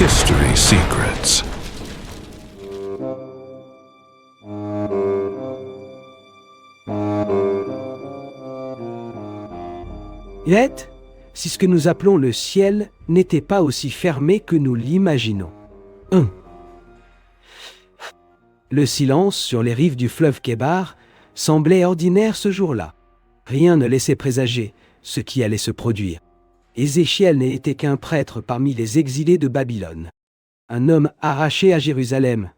History Secrets. Yet, si ce que nous appelons le ciel n'était pas aussi fermé que nous l'imaginons. 1. Le silence sur les rives du fleuve Kébar semblait ordinaire ce jour-là. Rien ne laissait présager ce qui allait se produire. Ézéchiel n'était qu'un prêtre parmi les exilés de Babylone. Un homme arraché à Jérusalem,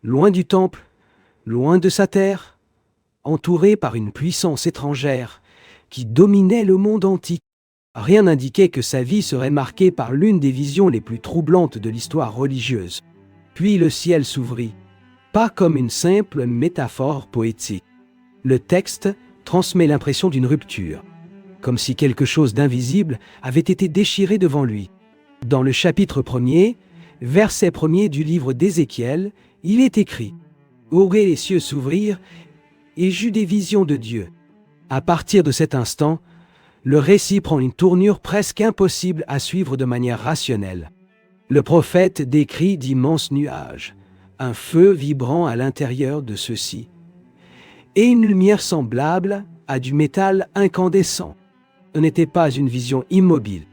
loin du temple, loin de sa terre, entouré par une puissance étrangère qui dominait le monde antique. Rien n'indiquait que sa vie serait marquée par l'une des visions les plus troublantes de l'histoire religieuse. Puis le ciel s'ouvrit, pas comme une simple métaphore poétique. Le texte transmet l'impression d'une rupture, comme si quelque chose d'invisible avait été déchiré devant lui. Dans le chapitre 1er, verset 1er du livre d'Ézéchiel, il est écrit « Aurez les cieux s'ouvrir, et j'eus des visions de Dieu. » À partir de cet instant, le récit prend une tournure presque impossible à suivre de manière rationnelle. Le prophète décrit d'immenses nuages, un feu vibrant à l'intérieur de ceux-ci, et une lumière semblable à du métal incandescent. Ce n'était pas une vision immobile.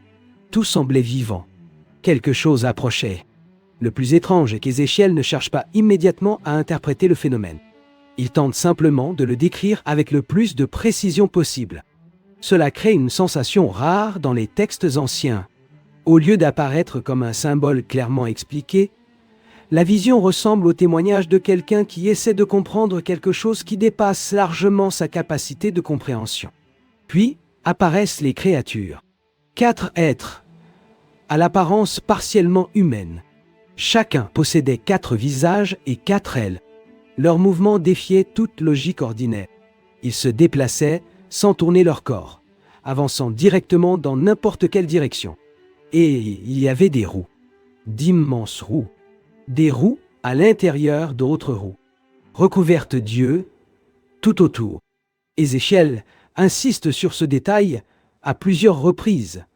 Tout semblait vivant. Quelque chose approchait. Le plus étrange est qu'Ézéchiel ne cherche pas immédiatement à interpréter le phénomène. Il tente simplement de le décrire avec le plus de précision possible. Cela crée une sensation rare dans les textes anciens. Au lieu d'apparaître comme un symbole clairement expliqué, la vision ressemble au témoignage de quelqu'un qui essaie de comprendre quelque chose qui dépasse largement sa capacité de compréhension. Puis apparaissent les créatures. 4 êtres, à l'apparence partiellement humaine. Chacun possédait 4 visages et 4 ailes. Leurs mouvements défiaient toute logique ordinaire. Ils se déplaçaient sans tourner leur corps, avançant directement dans n'importe quelle direction. Et il y avait des roues, d'immenses roues, des roues à l'intérieur d'autres roues, recouvertes d'yeux tout autour. Ézéchiel insiste sur ce détail à plusieurs reprises,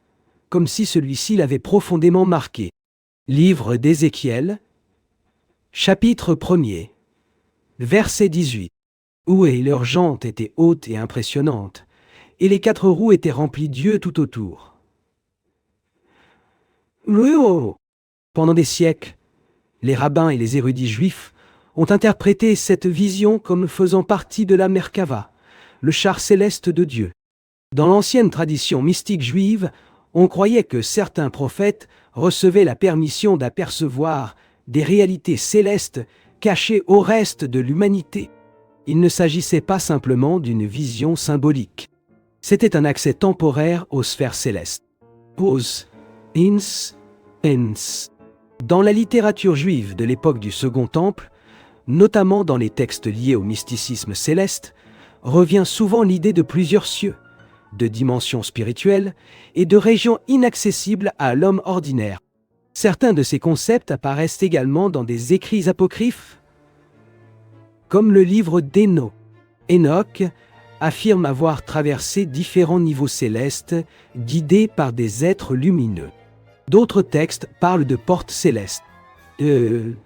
comme si celui-ci l'avait profondément marqué. Livre d'Ézéchiel, chapitre 1er, verset 18. Et leurs jantes étaient hautes et impressionnantes, et les 4 roues étaient remplies d'yeux tout autour. Pendant des siècles, les rabbins et les érudits juifs ont interprété cette vision comme faisant partie de la Merkava, le char céleste de Dieu. Dans l'ancienne tradition mystique juive, on croyait que certains prophètes recevaient la permission d'apercevoir des réalités célestes cachées au reste de l'humanité. Il ne s'agissait pas simplement d'une vision symbolique. C'était un accès temporaire aux sphères célestes. Dans la littérature juive de l'époque du Second Temple, notamment dans les textes liés au mysticisme céleste, revient souvent l'idée de plusieurs cieux, de dimensions spirituelles et de régions inaccessibles à l'homme ordinaire. Certains de ces concepts apparaissent également dans des écrits apocryphes, comme le livre d'Hénoch. Enoch affirme avoir traversé différents niveaux célestes, guidé par des êtres lumineux. D'autres textes parlent de portes célestes, de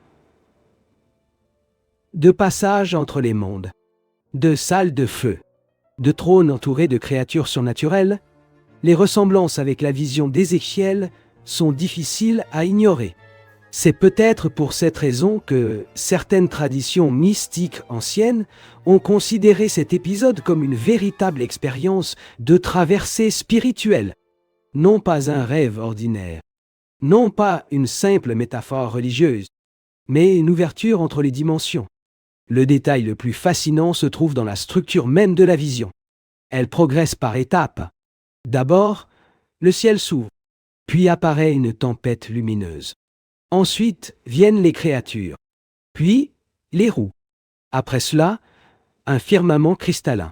passages entre les mondes, de salles de feu, de trônes entourés de créatures surnaturelles. Les ressemblances avec la vision d'Ézéchiel sont difficiles à ignorer. C'est peut-être pour cette raison que certaines traditions mystiques anciennes ont considéré cet épisode comme une véritable expérience de traversée spirituelle. Non pas un rêve ordinaire, non pas une simple métaphore religieuse, mais une ouverture entre les dimensions. Le détail le plus fascinant se trouve dans la structure même de la vision. Elle progresse par étapes. D'abord, le ciel s'ouvre, puis apparaît une tempête lumineuse. Ensuite viennent les créatures, puis les roues. Après cela, un firmament cristallin.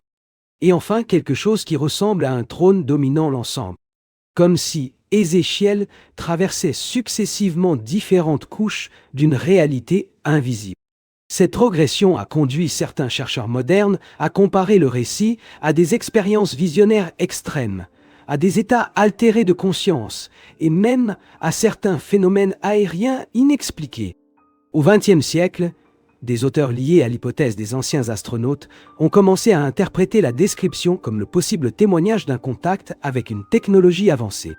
Et enfin quelque chose qui ressemble à un trône dominant l'ensemble. Comme si Ézéchiel traversait successivement différentes couches d'une réalité invisible. Cette progression a conduit certains chercheurs modernes à comparer le récit à des expériences visionnaires extrêmes, à des états altérés de conscience et même à certains phénomènes aériens inexpliqués. Au XXe siècle, des auteurs liés à l'hypothèse des anciens astronautes ont commencé à interpréter la description comme le possible témoignage d'un contact avec une technologie avancée.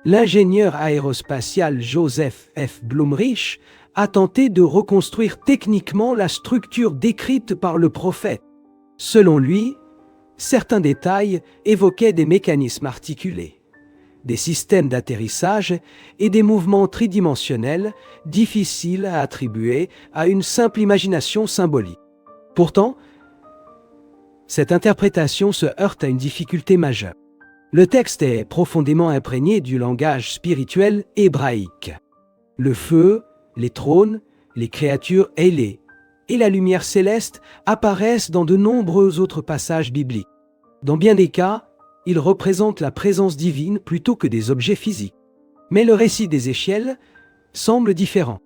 L'ingénieur aérospatial Joseph F. Blumrich a tenté de reconstruire techniquement la structure décrite par le prophète. Selon lui, certains détails évoquaient des mécanismes articulés, des systèmes d'atterrissage et des mouvements tridimensionnels difficiles à attribuer à une simple imagination symbolique. Pourtant, cette interprétation se heurte à une difficulté majeure. Le texte est profondément imprégné du langage spirituel hébraïque. Le feu, les trônes, les créatures ailées et la lumière céleste apparaissent dans de nombreux autres passages bibliques. Dans bien des cas, ils représentent la présence divine plutôt que des objets physiques. Mais le récit d'Ézéchiel semble différent.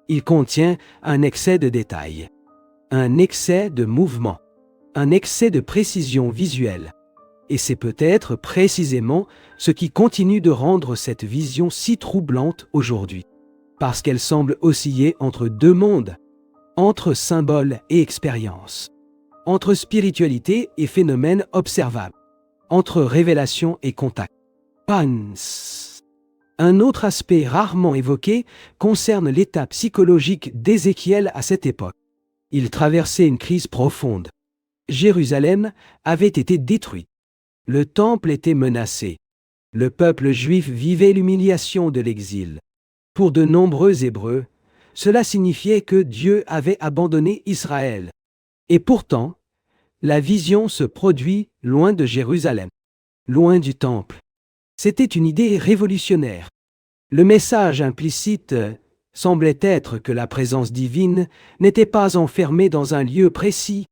Il contient un excès de détails, un excès de mouvement, un excès de précision visuelle. Et c'est peut-être précisément ce qui continue de rendre cette vision si troublante aujourd'hui. Parce qu'elle semble osciller entre deux mondes, entre symboles et expériences, entre spiritualité et phénomènes observables, entre révélation et contact. Pans. Un autre aspect rarement évoqué concerne l'état psychologique d'Ézéchiel à cette époque. Il traversait une crise profonde. Jérusalem avait été détruite. Le temple était menacé. Le peuple juif vivait l'humiliation de l'exil. Pour de nombreux Hébreux, cela signifiait que Dieu avait abandonné Israël. Et pourtant, la vision se produit loin de Jérusalem, loin du temple. C'était une idée révolutionnaire. Le message implicite semblait être que la présence divine n'était pas enfermée dans un lieu précis.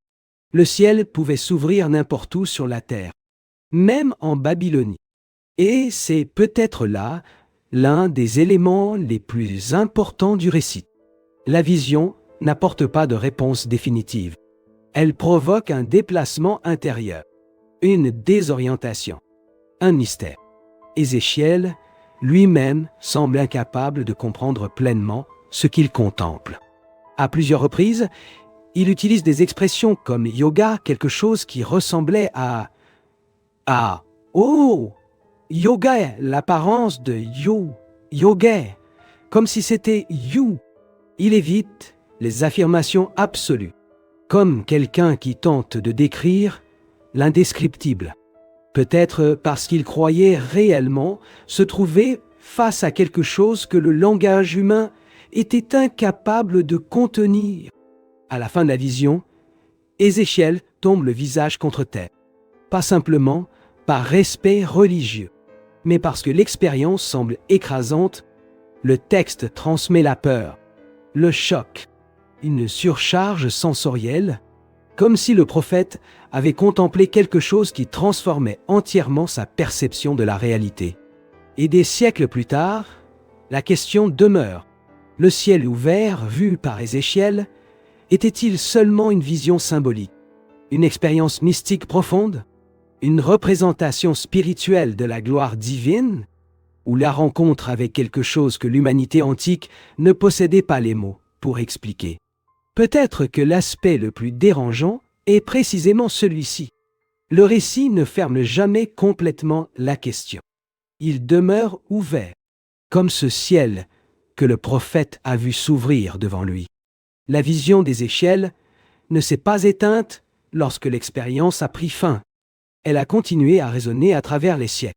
Le ciel pouvait s'ouvrir n'importe où sur la terre, même en Babylonie. Et c'est peut-être là l'un des éléments les plus importants du récit. La vision n'apporte pas de réponse définitive. Elle provoque un déplacement intérieur, une désorientation, un mystère. Ézéchiel, lui-même, semble incapable de comprendre pleinement ce qu'il contemple. À plusieurs reprises, il utilise des expressions comme yoga, quelque chose qui ressemblait à oh, yoga, l'apparence de yoga, comme si c'était you. Il évite les affirmations absolues, comme quelqu'un qui tente de décrire l'indescriptible. Peut-être parce qu'il croyait réellement se trouver face à quelque chose que le langage humain était incapable de contenir. À la fin de la vision, Ézéchiel tombe le visage contre terre. Pas simplement par respect religieux, mais parce que l'expérience semble écrasante. Le texte transmet la peur, le choc, une surcharge sensorielle, comme si le prophète avait contemplé quelque chose qui transformait entièrement sa perception de la réalité. Et des siècles plus tard, la question demeure. Le ciel ouvert, vu par Ézéchiel, était-il seulement une vision symbolique, une expérience mystique profonde, une représentation spirituelle de la gloire divine, ou la rencontre avec quelque chose que l'humanité antique ne possédait pas les mots pour expliquer? Peut-être que l'aspect le plus dérangeant est précisément celui-ci. Le récit ne ferme jamais complètement la question. Il demeure ouvert, comme ce ciel que le prophète a vu s'ouvrir devant lui. La vision d'Ézéchiel ne s'est pas éteinte lorsque l'expérience a pris fin. Elle a continué à résonner à travers les siècles.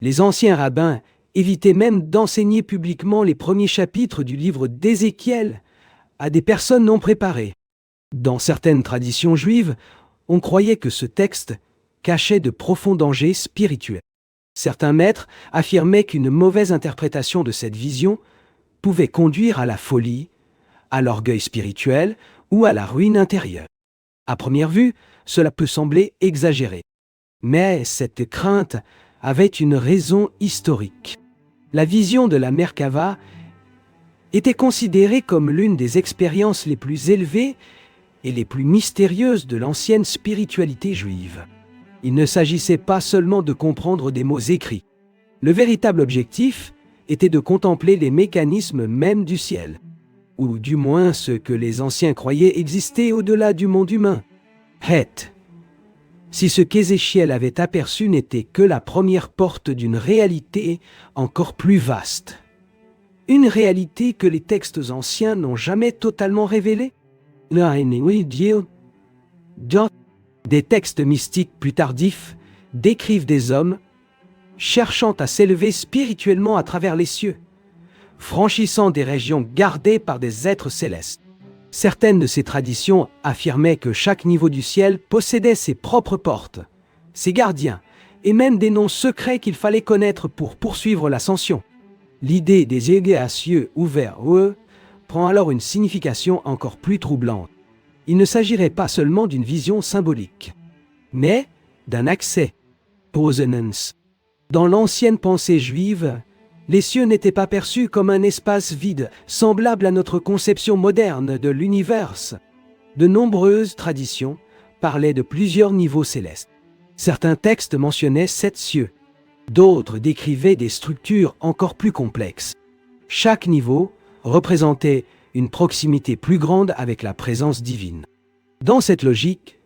Les anciens rabbins évitaient même d'enseigner publiquement les premiers chapitres du livre d'Ézéchiel à des personnes non préparées. Dans certaines traditions juives, on croyait que ce texte cachait de profonds dangers spirituels. Certains maîtres affirmaient qu'une mauvaise interprétation de cette vision pouvait conduire à la folie, à l'orgueil spirituel ou à la ruine intérieure. À première vue, cela peut sembler exagéré. Mais cette crainte avait une raison historique. La vision de la Merkava était considérée comme l'une des expériences les plus élevées et les plus mystérieuses de l'ancienne spiritualité juive. Il ne s'agissait pas seulement de comprendre des mots écrits. Le véritable objectif était de contempler les mécanismes mêmes du ciel, ou du moins ce que les anciens croyaient exister au-delà du monde humain. Het. Si ce qu'Ézéchiel avait aperçu n'était que la première porte d'une réalité encore plus vaste. Une réalité que les textes anciens n'ont jamais totalement révélée. Des textes mystiques plus tardifs décrivent des hommes cherchant à s'élever spirituellement à travers les cieux, franchissant des régions gardées par des êtres célestes. Certaines de ces traditions affirmaient que chaque niveau du ciel possédait ses propres portes, ses gardiens, et même des noms secrets qu'il fallait connaître pour poursuivre l'ascension. L'idée des yeux à cieux ouverts prend alors une signification encore plus troublante. Il ne s'agirait pas seulement d'une vision symbolique, mais d'un accès, Posonance. Dans l'ancienne pensée juive, les cieux n'étaient pas perçus comme un espace vide, semblable à notre conception moderne de l'univers. De nombreuses traditions parlaient de plusieurs niveaux célestes. Certains textes mentionnaient 7 cieux, d'autres décrivaient des structures encore plus complexes. Chaque niveau représentait une proximité plus grande avec la présence divine. Dans cette logique,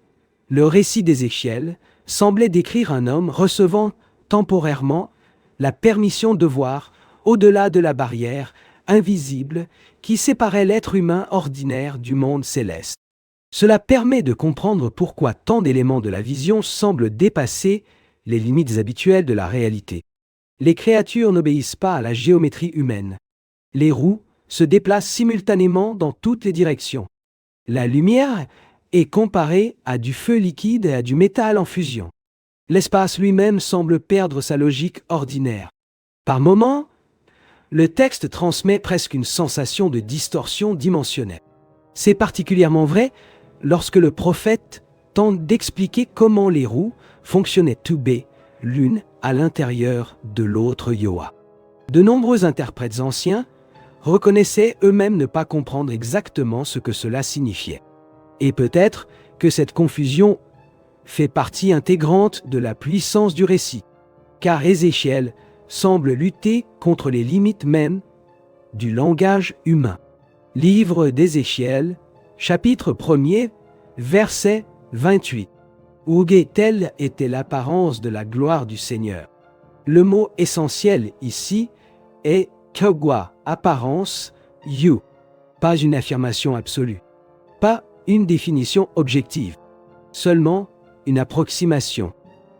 le récit d'Ézéchiel semblait décrire un homme recevant temporairement la permission de voir au-delà de la barrière invisible qui séparait l'être humain ordinaire du monde céleste. Cela permet de comprendre pourquoi tant d'éléments de la vision semblent dépasser les limites habituelles de la réalité. Les créatures n'obéissent pas à la géométrie humaine. Les roues se déplacent simultanément dans toutes les directions. La lumière est comparée à du feu liquide et à du métal en fusion. L'espace lui-même semble perdre sa logique ordinaire. Par moments, le texte transmet presque une sensation de distorsion dimensionnelle. C'est particulièrement vrai lorsque le prophète tente d'expliquer comment les roues fonctionnaient l'une à l'intérieur de l'autre Yoa. De nombreux interprètes anciens reconnaissaient eux-mêmes ne pas comprendre exactement ce que cela signifiait. Et peut-être que cette confusion fait partie intégrante de la puissance du récit, car Ézéchiel semble lutter contre les limites mêmes du langage humain. Livre d'Ézéchiel, chapitre 1er, verset 28. Telle était l'apparence de la gloire du Seigneur. Le mot essentiel ici est kagwa, apparence, you. Pas une affirmation absolue, pas une définition objective, seulement une approximation,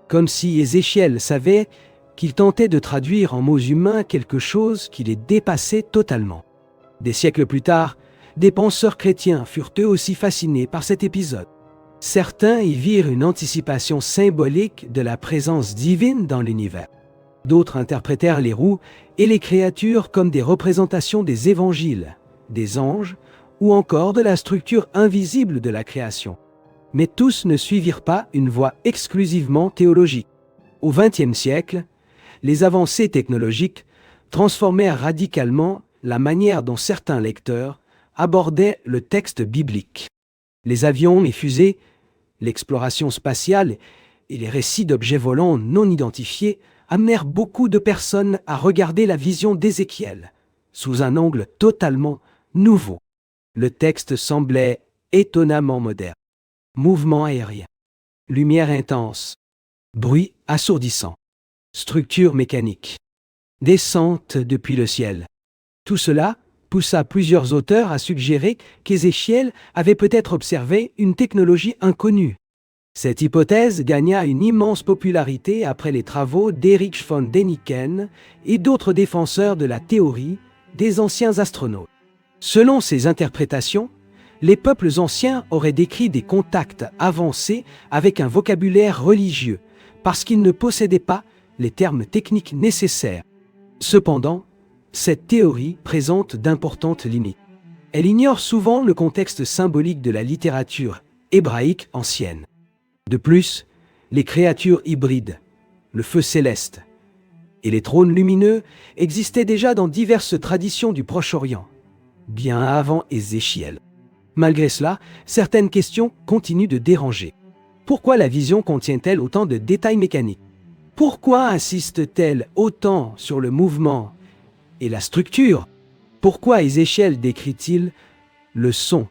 comme si Ézéchiel savait qu'il tentait de traduire en mots humains quelque chose qui les dépassait totalement. Des siècles plus tard, des penseurs chrétiens furent eux aussi fascinés par cet épisode. Certains y virent une anticipation symbolique de la présence divine dans l'univers. D'autres interprétèrent les roues et les créatures comme des représentations des évangiles, des anges ou encore de la structure invisible de la création. Mais tous ne suivirent pas une voie exclusivement théologique. Au XXe siècle, les avancées technologiques transformèrent radicalement la manière dont certains lecteurs abordaient le texte biblique. Les avions et fusées, l'exploration spatiale et les récits d'objets volants non identifiés amenèrent beaucoup de personnes à regarder la vision d'Ézéchiel sous un angle totalement nouveau. Le texte semblait étonnamment moderne. Mouvement aérien, lumière intense, bruit assourdissant, structure mécanique, descente depuis le ciel. Tout cela poussa plusieurs auteurs à suggérer qu'Ézéchiel avait peut-être observé une technologie inconnue. Cette hypothèse gagna une immense popularité après les travaux d'Erich von Däniken et d'autres défenseurs de la théorie des anciens astronautes. Selon ces interprétations, les peuples anciens auraient décrit des contacts avancés avec un vocabulaire religieux, parce qu'ils ne possédaient pas les termes techniques nécessaires. Cependant, cette théorie présente d'importantes limites. Elle ignore souvent le contexte symbolique de la littérature hébraïque ancienne. De plus, les créatures hybrides, le feu céleste et les trônes lumineux existaient déjà dans diverses traditions du Proche-Orient, bien avant Ézéchiel. Malgré cela, certaines questions continuent de déranger. Pourquoi la vision contient-elle autant de détails mécaniques? Pourquoi insiste-t-elle autant sur le mouvement et la structure? Pourquoi Ézéchiel décrit-il le son,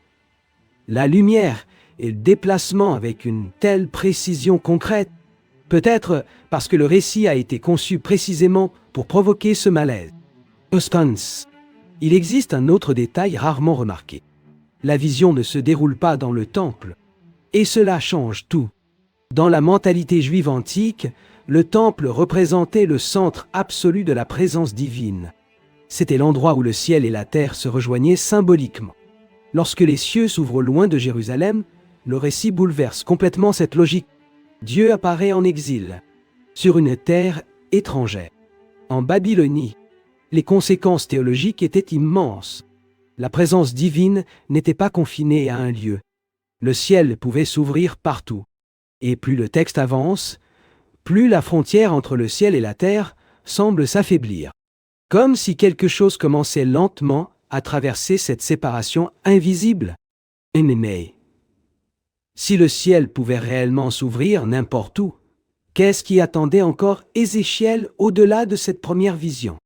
la lumière et le déplacement avec une telle précision concrète? Peut-être parce que le récit a été conçu précisément pour provoquer ce malaise. Suspense. Il existe un autre détail rarement remarqué. La vision ne se déroule pas dans le temple. Et cela change tout. Dans la mentalité juive antique, le temple représentait le centre absolu de la présence divine. C'était l'endroit où le ciel et la terre se rejoignaient symboliquement. Lorsque les cieux s'ouvrent loin de Jérusalem, le récit bouleverse complètement cette logique. Dieu apparaît en exil, sur une terre étrangère. En Babylonie, les conséquences théologiques étaient immenses. La présence divine n'était pas confinée à un lieu. Le ciel pouvait s'ouvrir partout. Et plus le texte avance, plus la frontière entre le ciel et la terre semble s'affaiblir. Comme si quelque chose commençait lentement à traverser cette séparation invisible. Ennemi. Si le ciel pouvait réellement s'ouvrir n'importe où, qu'est-ce qui attendait encore Ézéchiel au-delà de cette première vision?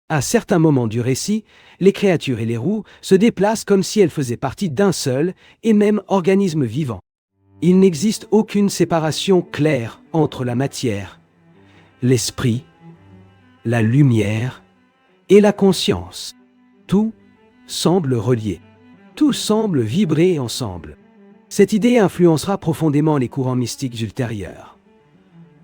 À certains moments du récit, les créatures et les roues se déplacent comme si elles faisaient partie d'un seul et même organisme vivant. Il n'existe aucune séparation claire entre la matière, l'esprit, la lumière et la conscience. Tout semble relié. Tout semble vibrer ensemble. Cette idée influencera profondément les courants mystiques ultérieurs.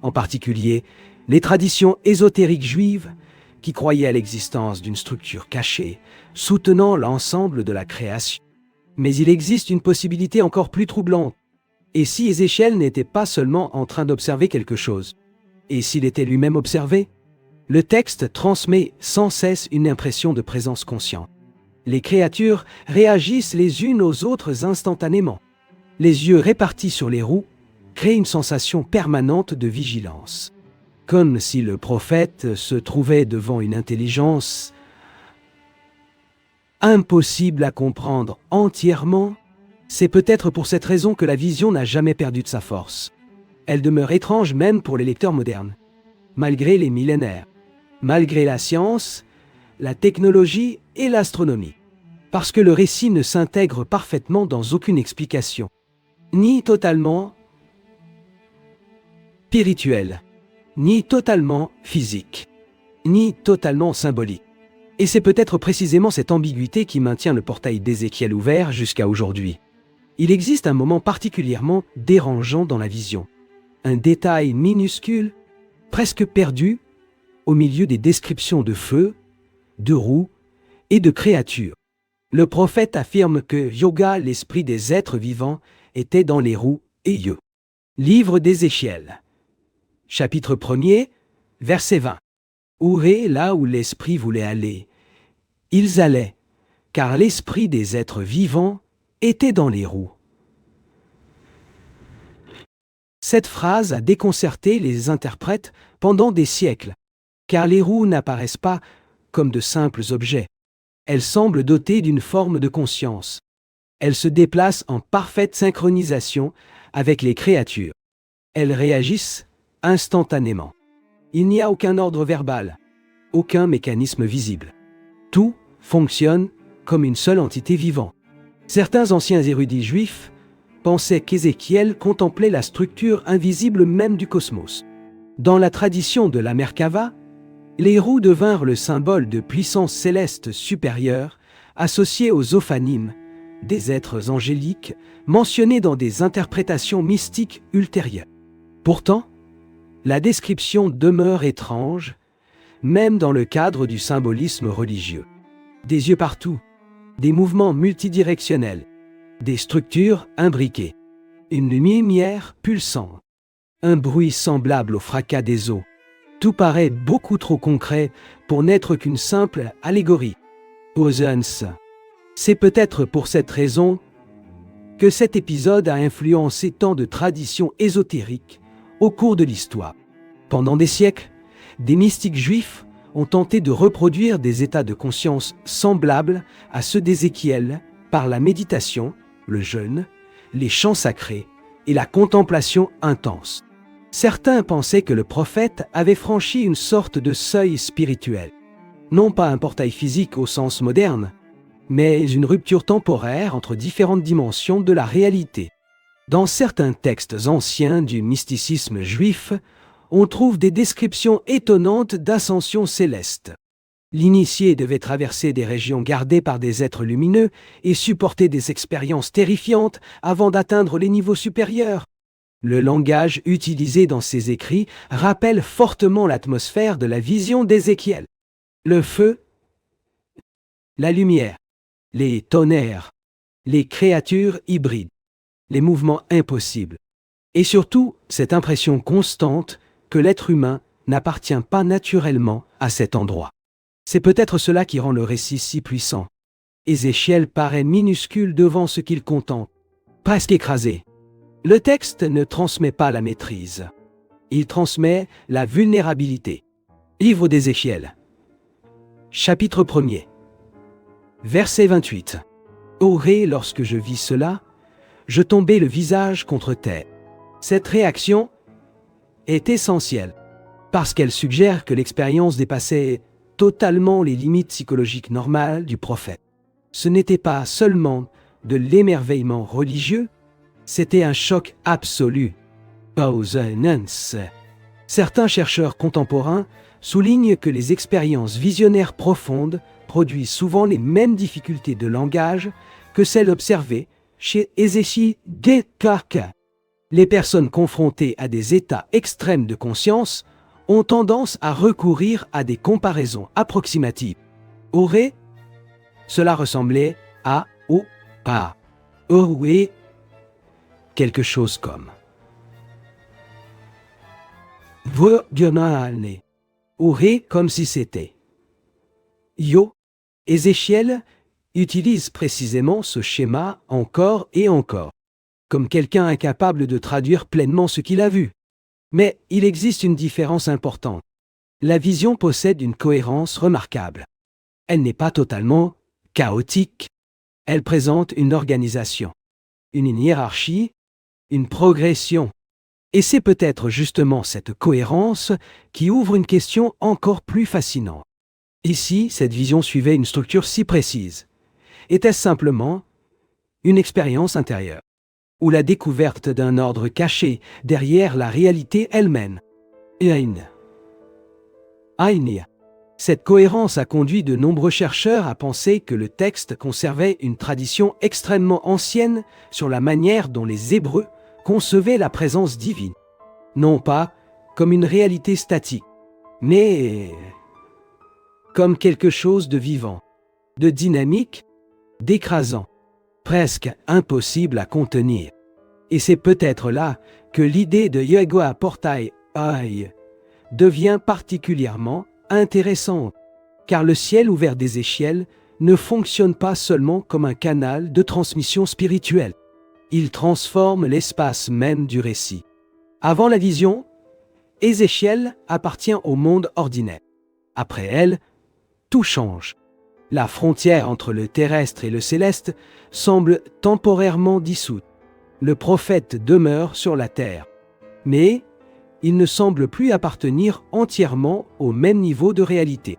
En particulier, les traditions ésotériques juives qui croyaient à l'existence d'une structure cachée, soutenant l'ensemble de la création. Mais il existe une possibilité encore plus troublante. Et si Ézéchiel n'était pas seulement en train d'observer quelque chose? Et s'il était lui-même observé? Le texte transmet sans cesse une impression de présence consciente. Les créatures réagissent les unes aux autres instantanément. Les yeux répartis sur les roues créent une sensation permanente de vigilance. Comme si le prophète se trouvait devant une intelligence impossible à comprendre entièrement. C'est peut-être pour cette raison que la vision n'a jamais perdu de sa force. Elle demeure étrange même pour les lecteurs modernes. Malgré les millénaires, malgré la science, la technologie et l'astronomie. Parce que le récit ne s'intègre parfaitement dans aucune explication, ni totalement spirituelle, ni totalement physique, ni totalement symbolique. Et c'est peut-être précisément cette ambiguïté qui maintient le portail d'Ézéchiel ouvert jusqu'à aujourd'hui. Il existe un moment particulièrement dérangeant dans la vision. Un détail minuscule, presque perdu, au milieu des descriptions de feu, de roues et de créatures. Le prophète affirme que Yoga, l'esprit des êtres vivants, était dans les roues et Yo. Livre d'Ézéchiel. Chapitre 1er, verset 20. Où est là où l'esprit voulait aller? Ils allaient, car l'esprit des êtres vivants était dans les roues. Cette phrase a déconcerté les interprètes pendant des siècles, car les roues n'apparaissent pas comme de simples objets. Elles semblent dotées d'une forme de conscience. Elles se déplacent en parfaite synchronisation avec les créatures. Elles réagissent instantanément. Il n'y a aucun ordre verbal, aucun mécanisme visible. Tout fonctionne comme une seule entité vivante. Certains anciens érudits juifs pensaient qu'Ézéchiel contemplait la structure invisible même du cosmos. Dans la tradition de la Merkava, les roues devinrent le symbole de puissance céleste supérieure associée aux ophanimes, des êtres angéliques mentionnés dans des interprétations mystiques ultérieures. Pourtant, la description demeure étrange, même dans le cadre du symbolisme religieux. Des yeux partout, des mouvements multidirectionnels, des structures imbriquées, une lumière pulsante, un bruit semblable au fracas des eaux. Tout paraît beaucoup trop concret pour n'être qu'une simple allégorie. Osens. C'est peut-être pour cette raison que cet épisode a influencé tant de traditions ésotériques au cours de l'histoire. Pendant des siècles, des mystiques juifs ont tenté de reproduire des états de conscience semblables à ceux d'Ézéchiel par la méditation, le jeûne, les chants sacrés et la contemplation intense. Certains pensaient que le prophète avait franchi une sorte de seuil spirituel. Non pas un portail physique au sens moderne, mais une rupture temporaire entre différentes dimensions de la réalité. Dans certains textes anciens du mysticisme juif, on trouve des descriptions étonnantes d'ascension céleste. L'initié devait traverser des régions gardées par des êtres lumineux et supporter des expériences terrifiantes avant d'atteindre les niveaux supérieurs. Le langage utilisé dans ces écrits rappelle fortement l'atmosphère de la vision d'Ézéchiel. Le feu, la lumière, les tonnerres, les créatures hybrides, les mouvements impossibles, et surtout cette impression constante que l'être humain n'appartient pas naturellement à cet endroit. C'est peut-être cela qui rend le récit si puissant. Ézéchiel paraît minuscule devant ce qu'il contemple, presque écrasé. Le texte ne transmet pas la maîtrise. Il transmet la vulnérabilité. Livre d'Ézéchiel. Chapitre 1er. Verset 28. Oré, lorsque je vis cela, je tombai le visage contre terre. Cette réaction est essentielle, parce qu'elle suggère que l'expérience dépassait totalement les limites psychologiques normales du prophète. Ce n'était pas seulement de l'émerveillement religieux, c'était un choc absolu. Certains chercheurs contemporains soulignent que les expériences visionnaires profondes produisent souvent les mêmes difficultés de langage que celles observées chez Ézéchiel. Les personnes confrontées à des états extrêmes de conscience ont tendance à recourir à des comparaisons approximatives. Aurait, cela ressemblait à ou pas. Aurait, quelque chose comme. Aurait comme si c'était. Yo, Ézéchiel utilise précisément ce schéma encore et encore, comme quelqu'un incapable de traduire pleinement ce qu'il a vu. Mais il existe une différence importante. La vision possède une cohérence remarquable. Elle n'est pas totalement chaotique. Elle présente une organisation, une hiérarchie, une progression. Et c'est peut-être justement cette cohérence qui ouvre une question encore plus fascinante. Ici, cette vision suivait une structure si précise. Était-ce simplement une expérience intérieure, ou la découverte d'un ordre caché derrière la réalité elle-même? Cette cohérence a conduit de nombreux chercheurs à penser que le texte conservait une tradition extrêmement ancienne sur la manière dont les Hébreux concevaient la présence divine. Non pas comme une réalité statique, mais comme quelque chose de vivant, de dynamique, d'écrasant, presque impossible à contenir. Et c'est peut-être là que l'idée de Yahweh Portail Aïe devient particulièrement intéressante, car le ciel ouvert d'Ézéchiel ne fonctionne pas seulement comme un canal de transmission spirituelle. Il transforme l'espace même du récit. Avant la vision, Ézéchiel appartient au monde ordinaire. Après elle, tout change. La frontière entre le terrestre et le céleste semble temporairement dissoute. Le prophète demeure sur la terre. Mais il ne semble plus appartenir entièrement au même niveau de réalité.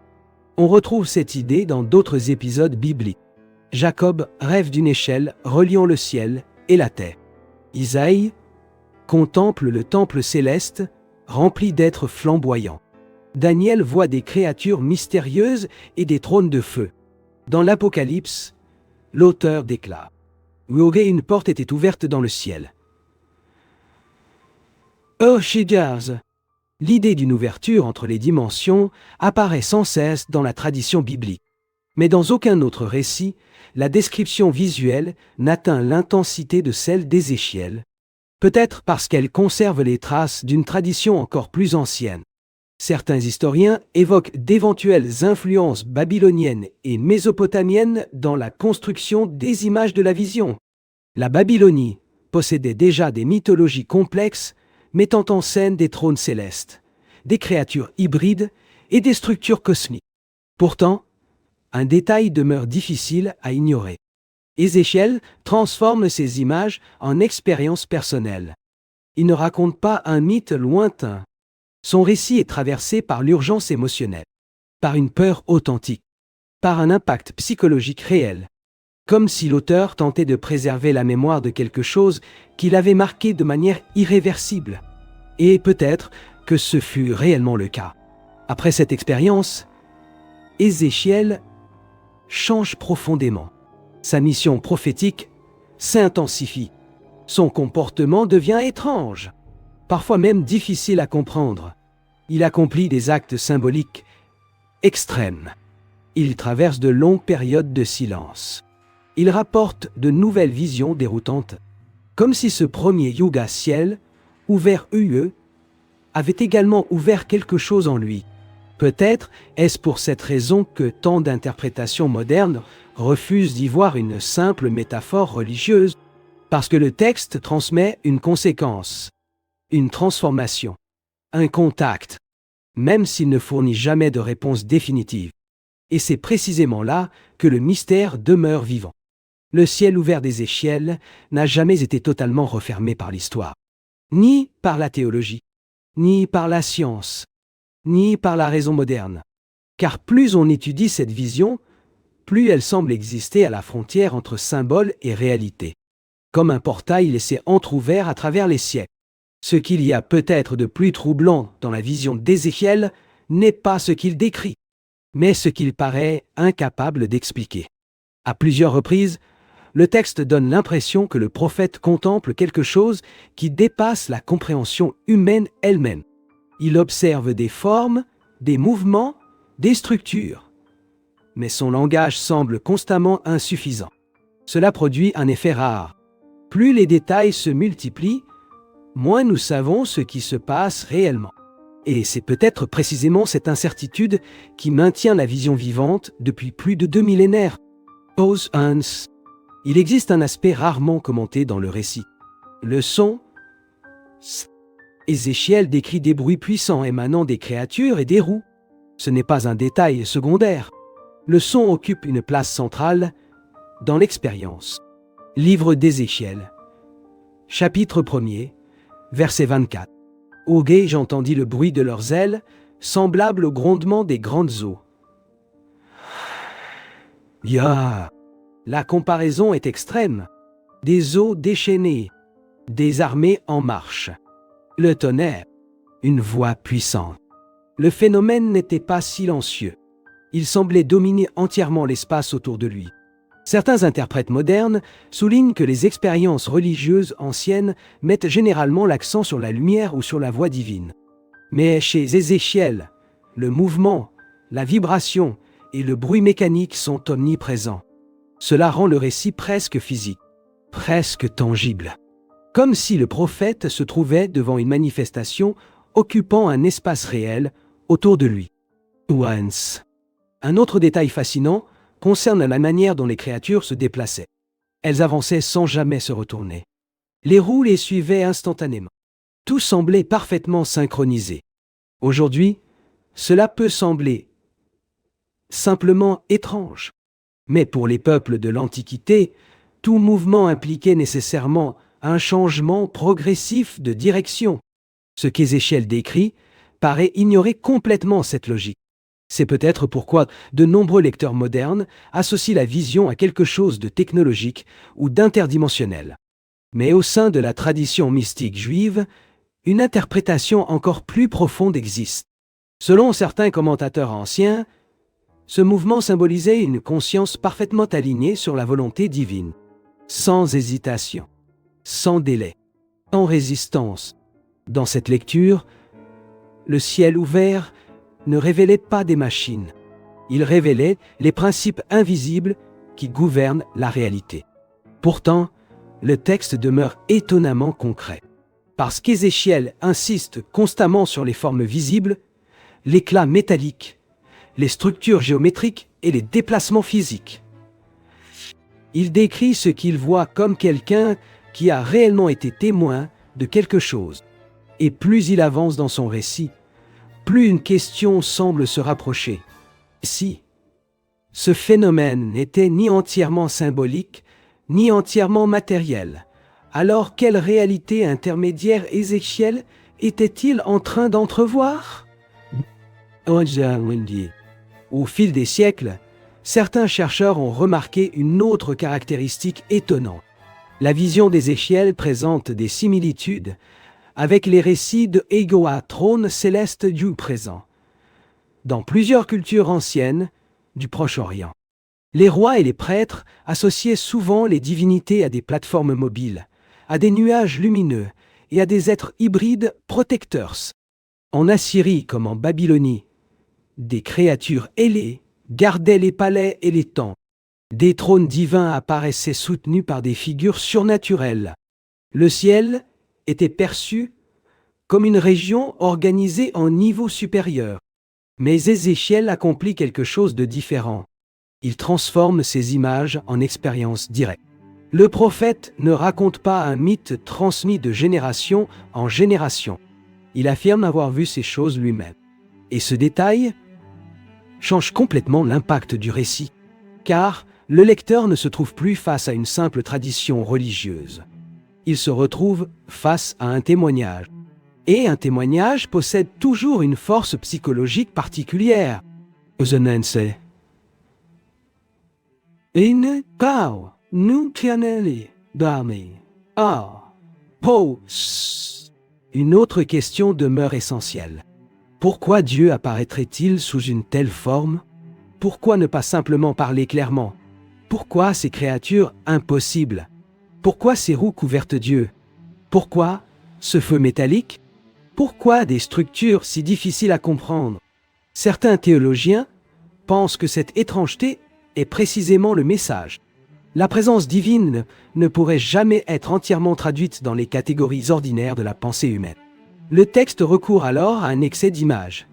On retrouve cette idée dans d'autres épisodes bibliques. Jacob rêve d'une échelle reliant le ciel et la terre. Isaïe contemple le temple céleste rempli d'êtres flamboyants. Daniel voit des créatures mystérieuses et des trônes de feu. Dans l'Apocalypse, l'auteur déclare « Une porte était ouverte dans le ciel. » L'idée d'une ouverture entre les dimensions apparaît sans cesse dans la tradition biblique. Mais dans aucun autre récit, la description visuelle n'atteint l'intensité de celle d'Ézéchiel, peut-être parce qu'elle conserve les traces d'une tradition encore plus ancienne. Certains historiens évoquent d'éventuelles influences babyloniennes et mésopotamiennes dans la construction des images de la vision. La Babylonie possédait déjà des mythologies complexes mettant en scène des trônes célestes, des créatures hybrides et des structures cosmiques. Pourtant, un détail demeure difficile à ignorer. Ézéchiel transforme ces images en expériences personnelles. Il ne raconte pas un mythe lointain. Son récit est traversé par l'urgence émotionnelle, par une peur authentique, par un impact psychologique réel, comme si l'auteur tentait de préserver la mémoire de quelque chose qui l'avait marqué de manière irréversible. Et peut-être que ce fut réellement le cas. Après cette expérience, Ézéchiel change profondément. Sa mission prophétique s'intensifie. Son comportement devient étrange, parfois même difficile à comprendre. Il accomplit des actes symboliques extrêmes. Il traverse de longues périodes de silence. Il rapporte de nouvelles visions déroutantes, comme si ce premier Yuga ciel, ouvert UE, avait également ouvert quelque chose en lui. Peut-être est-ce pour cette raison que tant d'interprétations modernes refusent d'y voir une simple métaphore religieuse, parce que le texte transmet une conséquence, une transformation, un contact, même s'il ne fournit jamais de réponse définitive. Et c'est précisément là que le mystère demeure vivant. Le ciel ouvert d'Ézéchiel n'a jamais été totalement refermé par l'histoire, ni par la théologie, ni par la science, ni par la raison moderne. Car plus on étudie cette vision, plus elle semble exister à la frontière entre symbole et réalité, comme un portail laissé entrouvert à travers les siècles. Ce qu'il y a peut-être de plus troublant dans la vision d'Ézéchiel n'est pas ce qu'il décrit, mais ce qu'il paraît incapable d'expliquer. À plusieurs reprises, le texte donne l'impression que le prophète contemple quelque chose qui dépasse la compréhension humaine elle-même. Il observe des formes, des mouvements, des structures. Mais son langage semble constamment insuffisant. Cela produit un effet rare. Plus les détails se multiplient, moins nous savons ce qui se passe réellement. Et c'est peut-être précisément cette incertitude qui maintient la vision vivante depuis plus de 2 millénaires. Pause Hans. Il existe un aspect rarement commenté dans le récit. Le son. Ézéchiel décrit des bruits puissants émanant des créatures et des roues. Ce n'est pas un détail secondaire. Le son occupe une place centrale dans l'expérience. Livre d'Ézéchiel. Chapitre 1er, verset 24. Au gué, j'entendis le bruit de leurs ailes, semblable au grondement des grandes eaux. Ya! La comparaison est extrême. Des eaux déchaînées, des armées en marche. Le tonnerre, une voix puissante. Le phénomène n'était pas silencieux. Il semblait dominer entièrement l'espace autour de lui. Certains interprètes modernes soulignent que les expériences religieuses anciennes mettent généralement l'accent sur la lumière ou sur la voix divine. Mais chez Ézéchiel, le mouvement, la vibration et le bruit mécanique sont omniprésents. Cela rend le récit presque physique, presque tangible. Comme si le prophète se trouvait devant une manifestation occupant un espace réel autour de lui. Once. Un autre détail fascinant concerne la manière dont les créatures se déplaçaient. Elles avançaient sans jamais se retourner. Les roues les suivaient instantanément. Tout semblait parfaitement synchronisé. Aujourd'hui, cela peut sembler simplement étrange. Mais pour les peuples de l'Antiquité, tout mouvement impliquait nécessairement un changement progressif de direction. Ce qu'Ézéchiel décrit paraît ignorer complètement cette logique. C'est peut-être pourquoi de nombreux lecteurs modernes associent la vision à quelque chose de technologique ou d'interdimensionnel. Mais au sein de la tradition mystique juive, une interprétation encore plus profonde existe. Selon certains commentateurs anciens, ce mouvement symbolisait une conscience parfaitement alignée sur la volonté divine, sans hésitation, sans délai, sans résistance. Dans cette lecture, le ciel ouvert ne révélait pas des machines. Il révélait les principes invisibles qui gouvernent la réalité. Pourtant, le texte demeure étonnamment concret. Parce qu'Ézéchiel insiste constamment sur les formes visibles, l'éclat métallique, les structures géométriques et les déplacements physiques. Il décrit ce qu'il voit comme quelqu'un qui a réellement été témoin de quelque chose. Et plus il avance dans son récit, plus une question semble se rapprocher. Si ce phénomène n'était ni entièrement symbolique, ni entièrement matériel, alors quelle réalité intermédiaire Ézéchiel était-il en train d'entrevoir? Au fil des siècles, certains chercheurs ont remarqué une autre caractéristique étonnante. La vision d'Ézéchiel présente des similitudes avec les récits de Egoa, trône céleste du présent, dans plusieurs cultures anciennes du Proche-Orient. Les rois et les prêtres associaient souvent les divinités à des plateformes mobiles, à des nuages lumineux et à des êtres hybrides protecteurs. En Assyrie comme en Babylonie, des créatures ailées gardaient les palais et les temples. Des trônes divins apparaissaient soutenus par des figures surnaturelles. Le ciel était perçu comme une région organisée en niveaux supérieurs. Mais Ézéchiel accomplit quelque chose de différent. Il transforme ces images en expériences directes. Le prophète ne raconte pas un mythe transmis de génération en génération. Il affirme avoir vu ces choses lui-même. Et ce détail change complètement l'impact du récit, car le lecteur ne se trouve plus face à une simple tradition religieuse. Il se retrouve face à un témoignage. Et un témoignage possède toujours une force psychologique particulière. Une autre question demeure essentielle. Pourquoi Dieu apparaîtrait-il sous une telle forme? Pourquoi ne pas simplement parler clairement? Pourquoi ces créatures impossibles? Pourquoi ces roues couvertes d'yeux? Pourquoi ce feu métallique? Pourquoi des structures si difficiles à comprendre? Certains théologiens pensent que cette étrangeté est précisément le message. La présence divine ne pourrait jamais être entièrement traduite dans les catégories ordinaires de la pensée humaine. Le texte recourt alors à un excès d'images,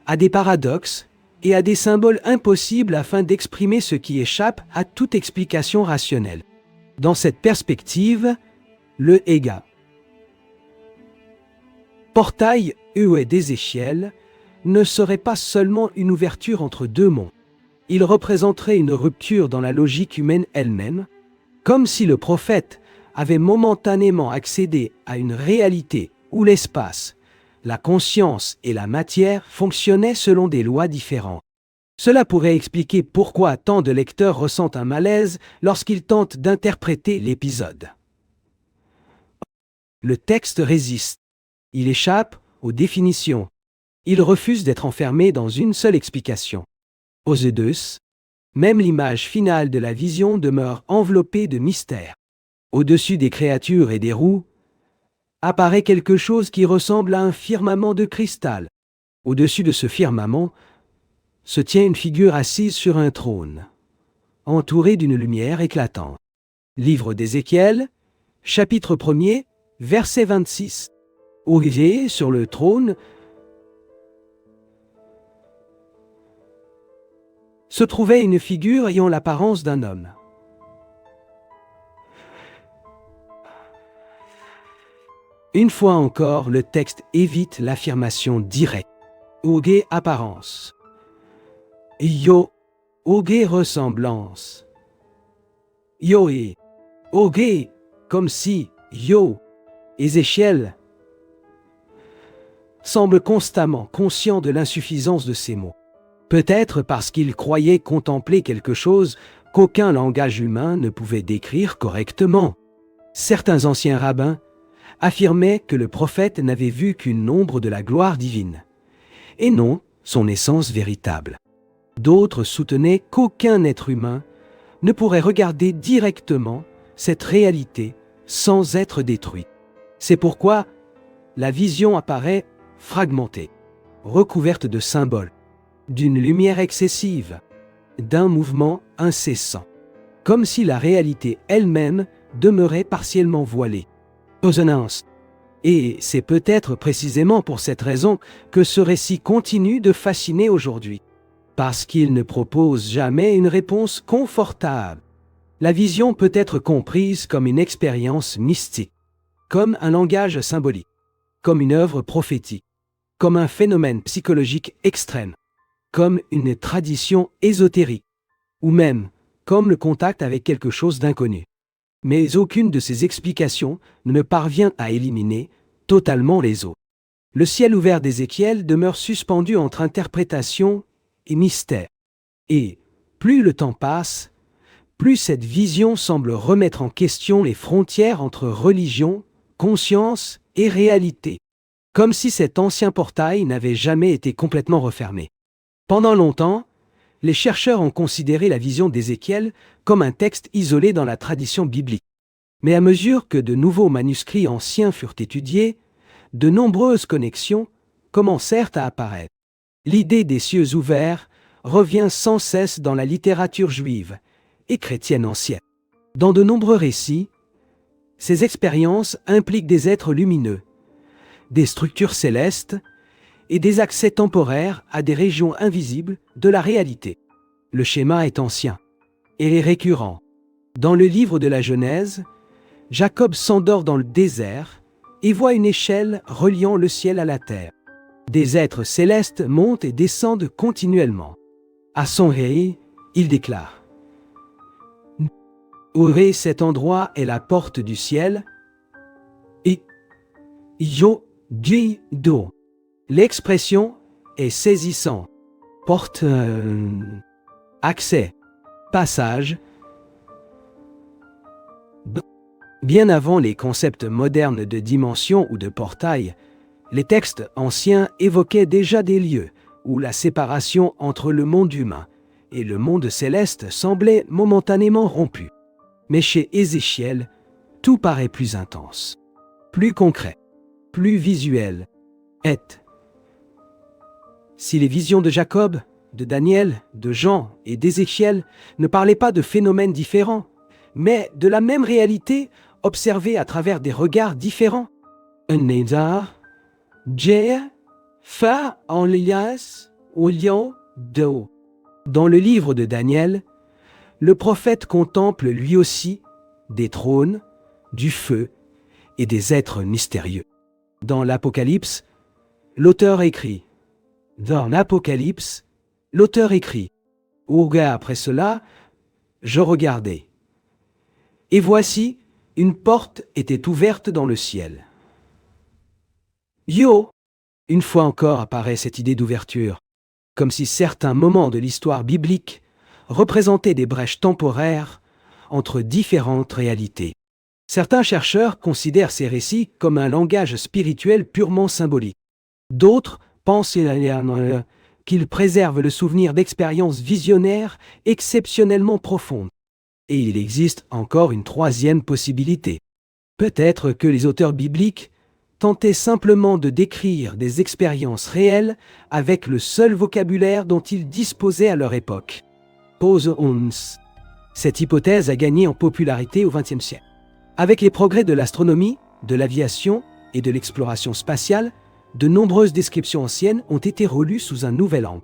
à des paradoxes et à des symboles impossibles afin d'exprimer ce qui échappe à toute explication rationnelle. Dans cette perspective, le Ega, portail d'Ézéchiel, ne serait pas seulement une ouverture entre deux mondes. Il représenterait une rupture dans la logique humaine elle-même, comme si le prophète avait momentanément accédé à une réalité où l'espace, la conscience et la matière fonctionnaient selon des lois différentes. Cela pourrait expliquer pourquoi tant de lecteurs ressentent un malaise lorsqu'ils tentent d'interpréter l'épisode. Le texte résiste. Il échappe aux définitions. Il refuse d'être enfermé dans une seule explication. Aux deux, même l'image finale de la vision demeure enveloppée de mystère. Au-dessus des créatures et des roues, apparaît quelque chose qui ressemble à un firmament de cristal. Au-dessus de ce firmament, se tient une figure assise sur un trône, entourée d'une lumière éclatante. Livre d'Ézéchiel, chapitre 1er, verset 26. Orié sur le trône se trouvait une figure ayant l'apparence d'un homme. Une fois encore, le texte évite l'affirmation directe. Ogé apparence. Yo. Ogé ressemblance. Yoé. Ogé. Comme si. Yo. Ézéchiel semble constamment conscient de l'insuffisance de ces mots. Peut-être parce qu'il croyait contempler quelque chose qu'aucun langage humain ne pouvait décrire correctement. Certains anciens rabbins affirmaient que le prophète n'avait vu qu'une ombre de la gloire divine, et non son essence véritable. D'autres soutenaient qu'aucun être humain ne pourrait regarder directement cette réalité sans être détruit. C'est pourquoi la vision apparaît fragmentée, recouverte de symboles, d'une lumière excessive, d'un mouvement incessant, comme si la réalité elle-même demeurait partiellement voilée. Résonance. Et c'est peut-être précisément pour cette raison que ce récit continue de fasciner aujourd'hui, parce qu'il ne propose jamais une réponse confortable. La vision peut être comprise comme une expérience mystique, comme un langage symbolique, comme une œuvre prophétique, comme un phénomène psychologique extrême, comme une tradition ésotérique, ou même comme le contact avec quelque chose d'inconnu. Mais aucune de ces explications ne parvient à éliminer totalement les autres. Le ciel ouvert d'Ézéchiel demeure suspendu entre interprétation et mystère. Et plus le temps passe, plus cette vision semble remettre en question les frontières entre religion, conscience et réalité, comme si cet ancien portail n'avait jamais été complètement refermé. Pendant longtemps, les chercheurs ont considéré la vision d'Ézéchiel comme un texte isolé dans la tradition biblique. Mais à mesure que de nouveaux manuscrits anciens furent étudiés, de nombreuses connexions commencèrent à apparaître. L'idée des cieux ouverts revient sans cesse dans la littérature juive et chrétienne ancienne. Dans de nombreux récits, ces expériences impliquent des êtres lumineux, des structures célestes et des accès temporaires à des régions invisibles de la réalité. Le schéma est ancien et est récurrent. Dans le livre de la Genèse, Jacob s'endort dans le désert et voit une échelle reliant le ciel à la terre. Des êtres célestes montent et descendent continuellement. À son réveil, il déclare « Ouvrez, cet endroit est la porte du ciel, et yo di do ». L'expression est saisissante. Porte, accès, passage. Bien avant les concepts modernes de dimension ou de portail, les textes anciens évoquaient déjà des lieux où la séparation entre le monde humain et le monde céleste semblait momentanément rompue. Mais chez Ézéchiel, tout paraît plus intense, plus concret, plus visuel. Et si les visions de Jacob, de Daniel, de Jean et d'Ézéchiel ne parlaient pas de phénomènes différents, mais de la même réalité observée à travers des regards différents. Un Nézar, Djé, Fa en lias, Olio, Do. Dans le livre de Daniel, le prophète contemple lui aussi des trônes, du feu et des êtres mystérieux. Dans l'Apocalypse, l'auteur écrit. Dans l'Apocalypse, l'auteur écrit. Après cela, je regardai. Et voici, une porte était ouverte dans le ciel. Yo! Une fois encore apparaît cette idée d'ouverture, comme si certains moments de l'histoire biblique représentaient des brèches temporaires entre différentes réalités. Certains chercheurs considèrent ces récits comme un langage spirituel purement symbolique. D'autres pensent qu'ils préservent le souvenir d'expériences visionnaires exceptionnellement profondes. Et il existe encore une troisième possibilité. Peut-être que les auteurs bibliques tentaient simplement de décrire des expériences réelles avec le seul vocabulaire dont ils disposaient à leur époque. Pose ons. Cette hypothèse a gagné en popularité au XXe siècle. Avec les progrès de l'astronomie, de l'aviation et de l'exploration spatiale, de nombreuses descriptions anciennes ont été relues sous un nouvel angle.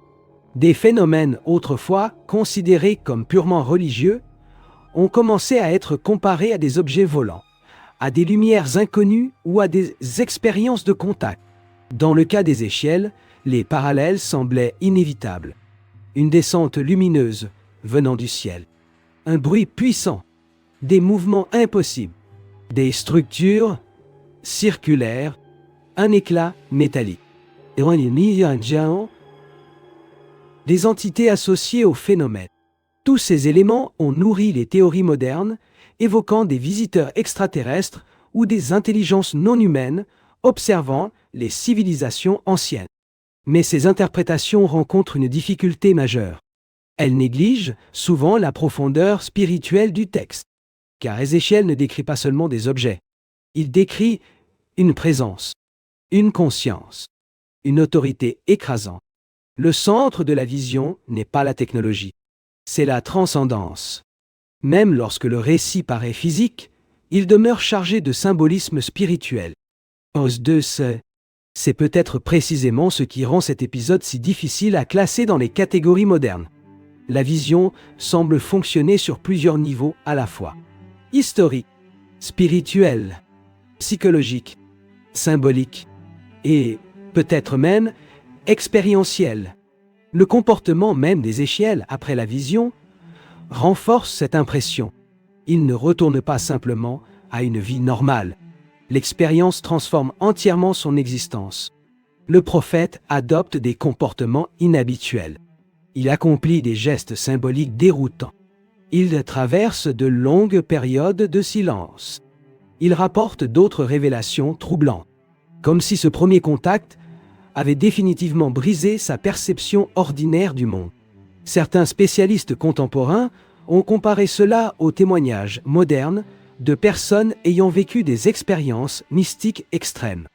Des phénomènes autrefois considérés comme purement religieux ont commencé à être comparés à des objets volants, à des lumières inconnues ou à des expériences de contact. Dans le cas d'Ézéchiel, les parallèles semblaient inévitables. Une descente lumineuse venant du ciel, un bruit puissant, des mouvements impossibles, des structures circulaires, un éclat métallique. Des entités associées au phénomène. Tous ces éléments ont nourri les théories modernes, évoquant des visiteurs extraterrestres ou des intelligences non humaines observant les civilisations anciennes. Mais ces interprétations rencontrent une difficulté majeure. Elles négligent souvent la profondeur spirituelle du texte. Car Ézéchiel ne décrit pas seulement des objets. Il décrit une présence, une conscience, une autorité écrasante. Le centre de la vision n'est pas la technologie, c'est la transcendance. Même lorsque le récit paraît physique, il demeure chargé de symbolisme spirituel. C'est peut-être précisément ce qui rend cet épisode si difficile à classer dans les catégories modernes. La vision semble fonctionner sur plusieurs niveaux à la fois. Historique, spirituel, psychologique, symbolique et peut-être même expérientielle. Le comportement même d'Ézéchiel après la vision renforce cette impression. Il ne retourne pas simplement à une vie normale. L'expérience transforme entièrement son existence. Le prophète adopte des comportements inhabituels. Il accomplit des gestes symboliques déroutants. Il traverse de longues périodes de silence. Il rapporte d'autres révélations troublantes, comme si ce premier contact avait définitivement brisé sa perception ordinaire du monde. Certains spécialistes contemporains ont comparé cela aux témoignages modernes de personnes ayant vécu des expériences mystiques extrêmes.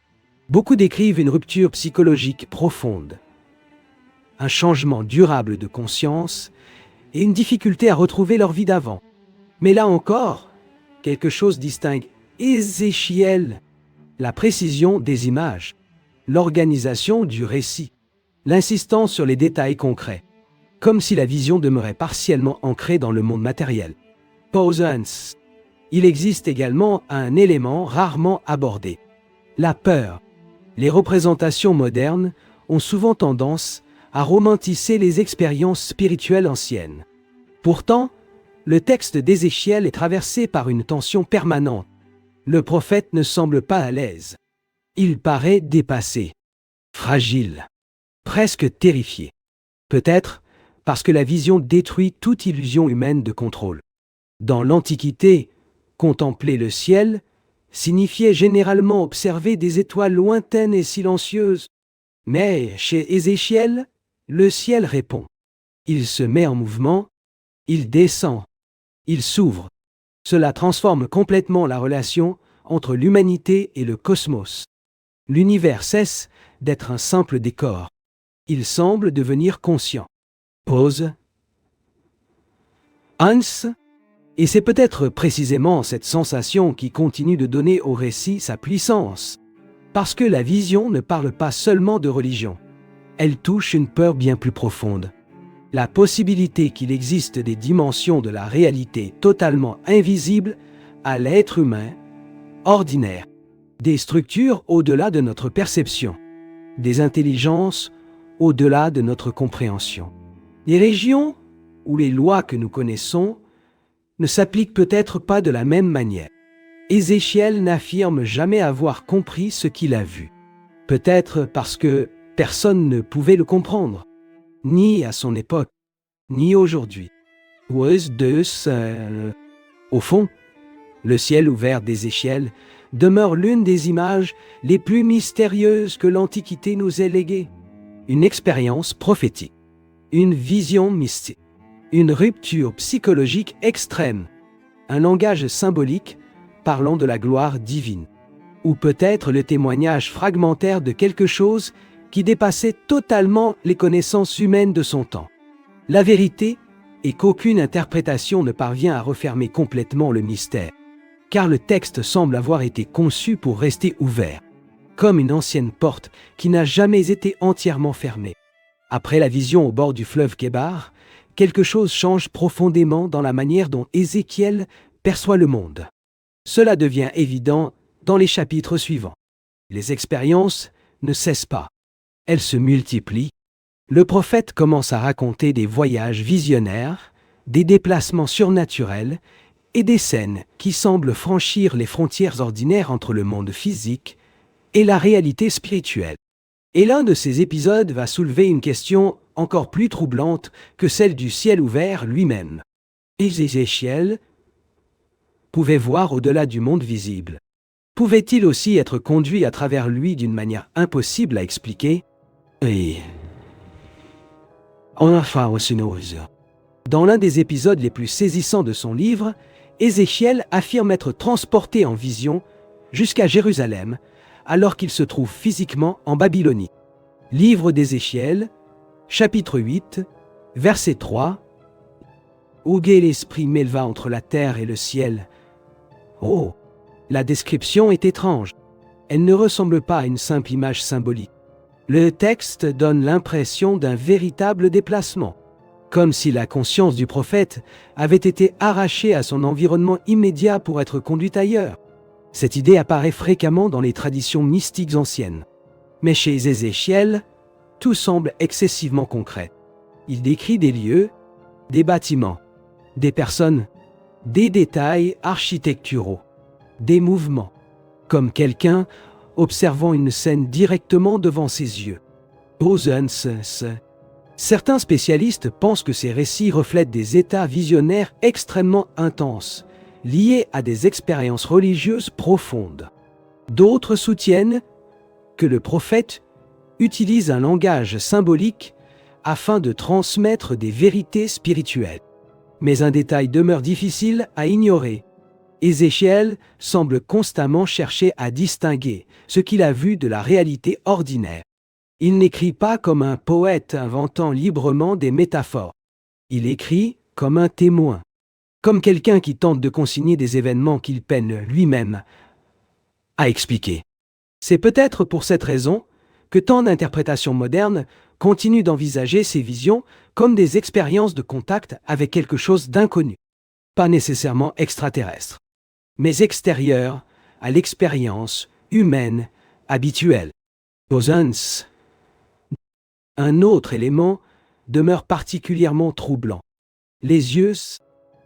Beaucoup décrivent une rupture psychologique profonde, un changement durable de conscience et une difficulté à retrouver leur vie d'avant. Mais là encore, quelque chose distingue Ézéchiel, la précision des images, l'organisation du récit, l'insistance sur les détails concrets, comme si la vision demeurait partiellement ancrée dans le monde matériel. Posons. Il existe également un élément rarement abordé, la peur. Les représentations modernes ont souvent tendance à romantiser les expériences spirituelles anciennes. Pourtant, le texte d'Ézéchiel est traversé par une tension permanente. Le prophète ne semble pas à l'aise. Il paraît dépassé, fragile, presque terrifié. Peut-être parce que la vision détruit toute illusion humaine de contrôle. Dans l'Antiquité, contempler le ciel signifiait généralement observer des étoiles lointaines et silencieuses. Mais chez Ézéchiel, le ciel répond. Il se met en mouvement, il descend, il s'ouvre. Cela transforme complètement la relation entre l'humanité et le cosmos. L'univers cesse d'être un simple décor. Il semble devenir conscient. Pause. Hans. Et c'est peut-être précisément cette sensation qui continue de donner au récit sa puissance. Parce que la vision ne parle pas seulement de religion. Elle touche une peur bien plus profonde. La possibilité qu'il existe des dimensions de la réalité totalement invisibles à l'être humain, ordinaire. Des structures au-delà de notre perception. Des intelligences au-delà de notre compréhension. Les régions ou les lois que nous connaissons ne s'appliquent peut-être pas de la même manière. Ézéchiel n'affirme jamais avoir compris ce qu'il a vu. Peut-être parce que personne ne pouvait le comprendre, ni à son époque, ni aujourd'hui. Au fond, le ciel ouvert d'Ézéchiel demeure l'une des images les plus mystérieuses que l'Antiquité nous ait léguées. Une expérience prophétique, une vision mystique, une rupture psychologique extrême, un langage symbolique parlant de la gloire divine, ou peut-être le témoignage fragmentaire de quelque chose qui dépassait totalement les connaissances humaines de son temps. La vérité est qu'aucune interprétation ne parvient à refermer complètement le mystère, car le texte semble avoir été conçu pour rester ouvert, comme une ancienne porte qui n'a jamais été entièrement fermée. Après la vision au bord du fleuve Kébar, quelque chose change profondément dans la manière dont Ézéchiel perçoit le monde. Cela devient évident dans les chapitres suivants. Les expériences ne cessent pas. Elles se multiplient. Le prophète commence à raconter des voyages visionnaires, des déplacements surnaturels et des scènes qui semblent franchir les frontières ordinaires entre le monde physique et la réalité spirituelle. Et l'un de ces épisodes va soulever une question encore plus troublante que celle du ciel ouvert lui-même. Ézéchiel pouvait voir au-delà du monde visible. Pouvait-il aussi être conduit à travers lui d'une manière impossible à expliquer? Et dans l'un des épisodes les plus saisissants de son livre, Ézéchiel affirme être transporté en vision jusqu'à Jérusalem, alors qu'il se trouve physiquement en Babylonie. Livre d'Ézéchiel, chapitre 8, verset 3. Où l'esprit m'éleva entre la terre et le ciel. Oh, la description est étrange. Elle ne ressemble pas à une simple image symbolique. Le texte donne l'impression d'un véritable déplacement, comme si la conscience du prophète avait été arrachée à son environnement immédiat pour être conduite ailleurs. Cette idée apparaît fréquemment dans les traditions mystiques anciennes. Mais chez Ézéchiel, tout semble excessivement concret. Il décrit des lieux, des bâtiments, des personnes, des détails architecturaux, des mouvements, comme quelqu'un observant une scène directement devant ses yeux. Certains spécialistes pensent que ces récits reflètent des états visionnaires extrêmement intenses, liés à des expériences religieuses profondes. D'autres soutiennent que le prophète utilise un langage symbolique afin de transmettre des vérités spirituelles. Mais un détail demeure difficile à ignorer. Ézéchiel semble constamment chercher à distinguer ce qu'il a vu de la réalité ordinaire. Il n'écrit pas comme un poète inventant librement des métaphores. Il écrit comme un témoin, comme quelqu'un qui tente de consigner des événements qu'il peine lui-même à expliquer. C'est peut-être pour cette raison que tant d'interprétations modernes continuent d'envisager ces visions comme des expériences de contact avec quelque chose d'inconnu, pas nécessairement extraterrestre, mais extérieur à l'expérience humaine habituelle. Un autre élément demeure particulièrement troublant. Les yeux,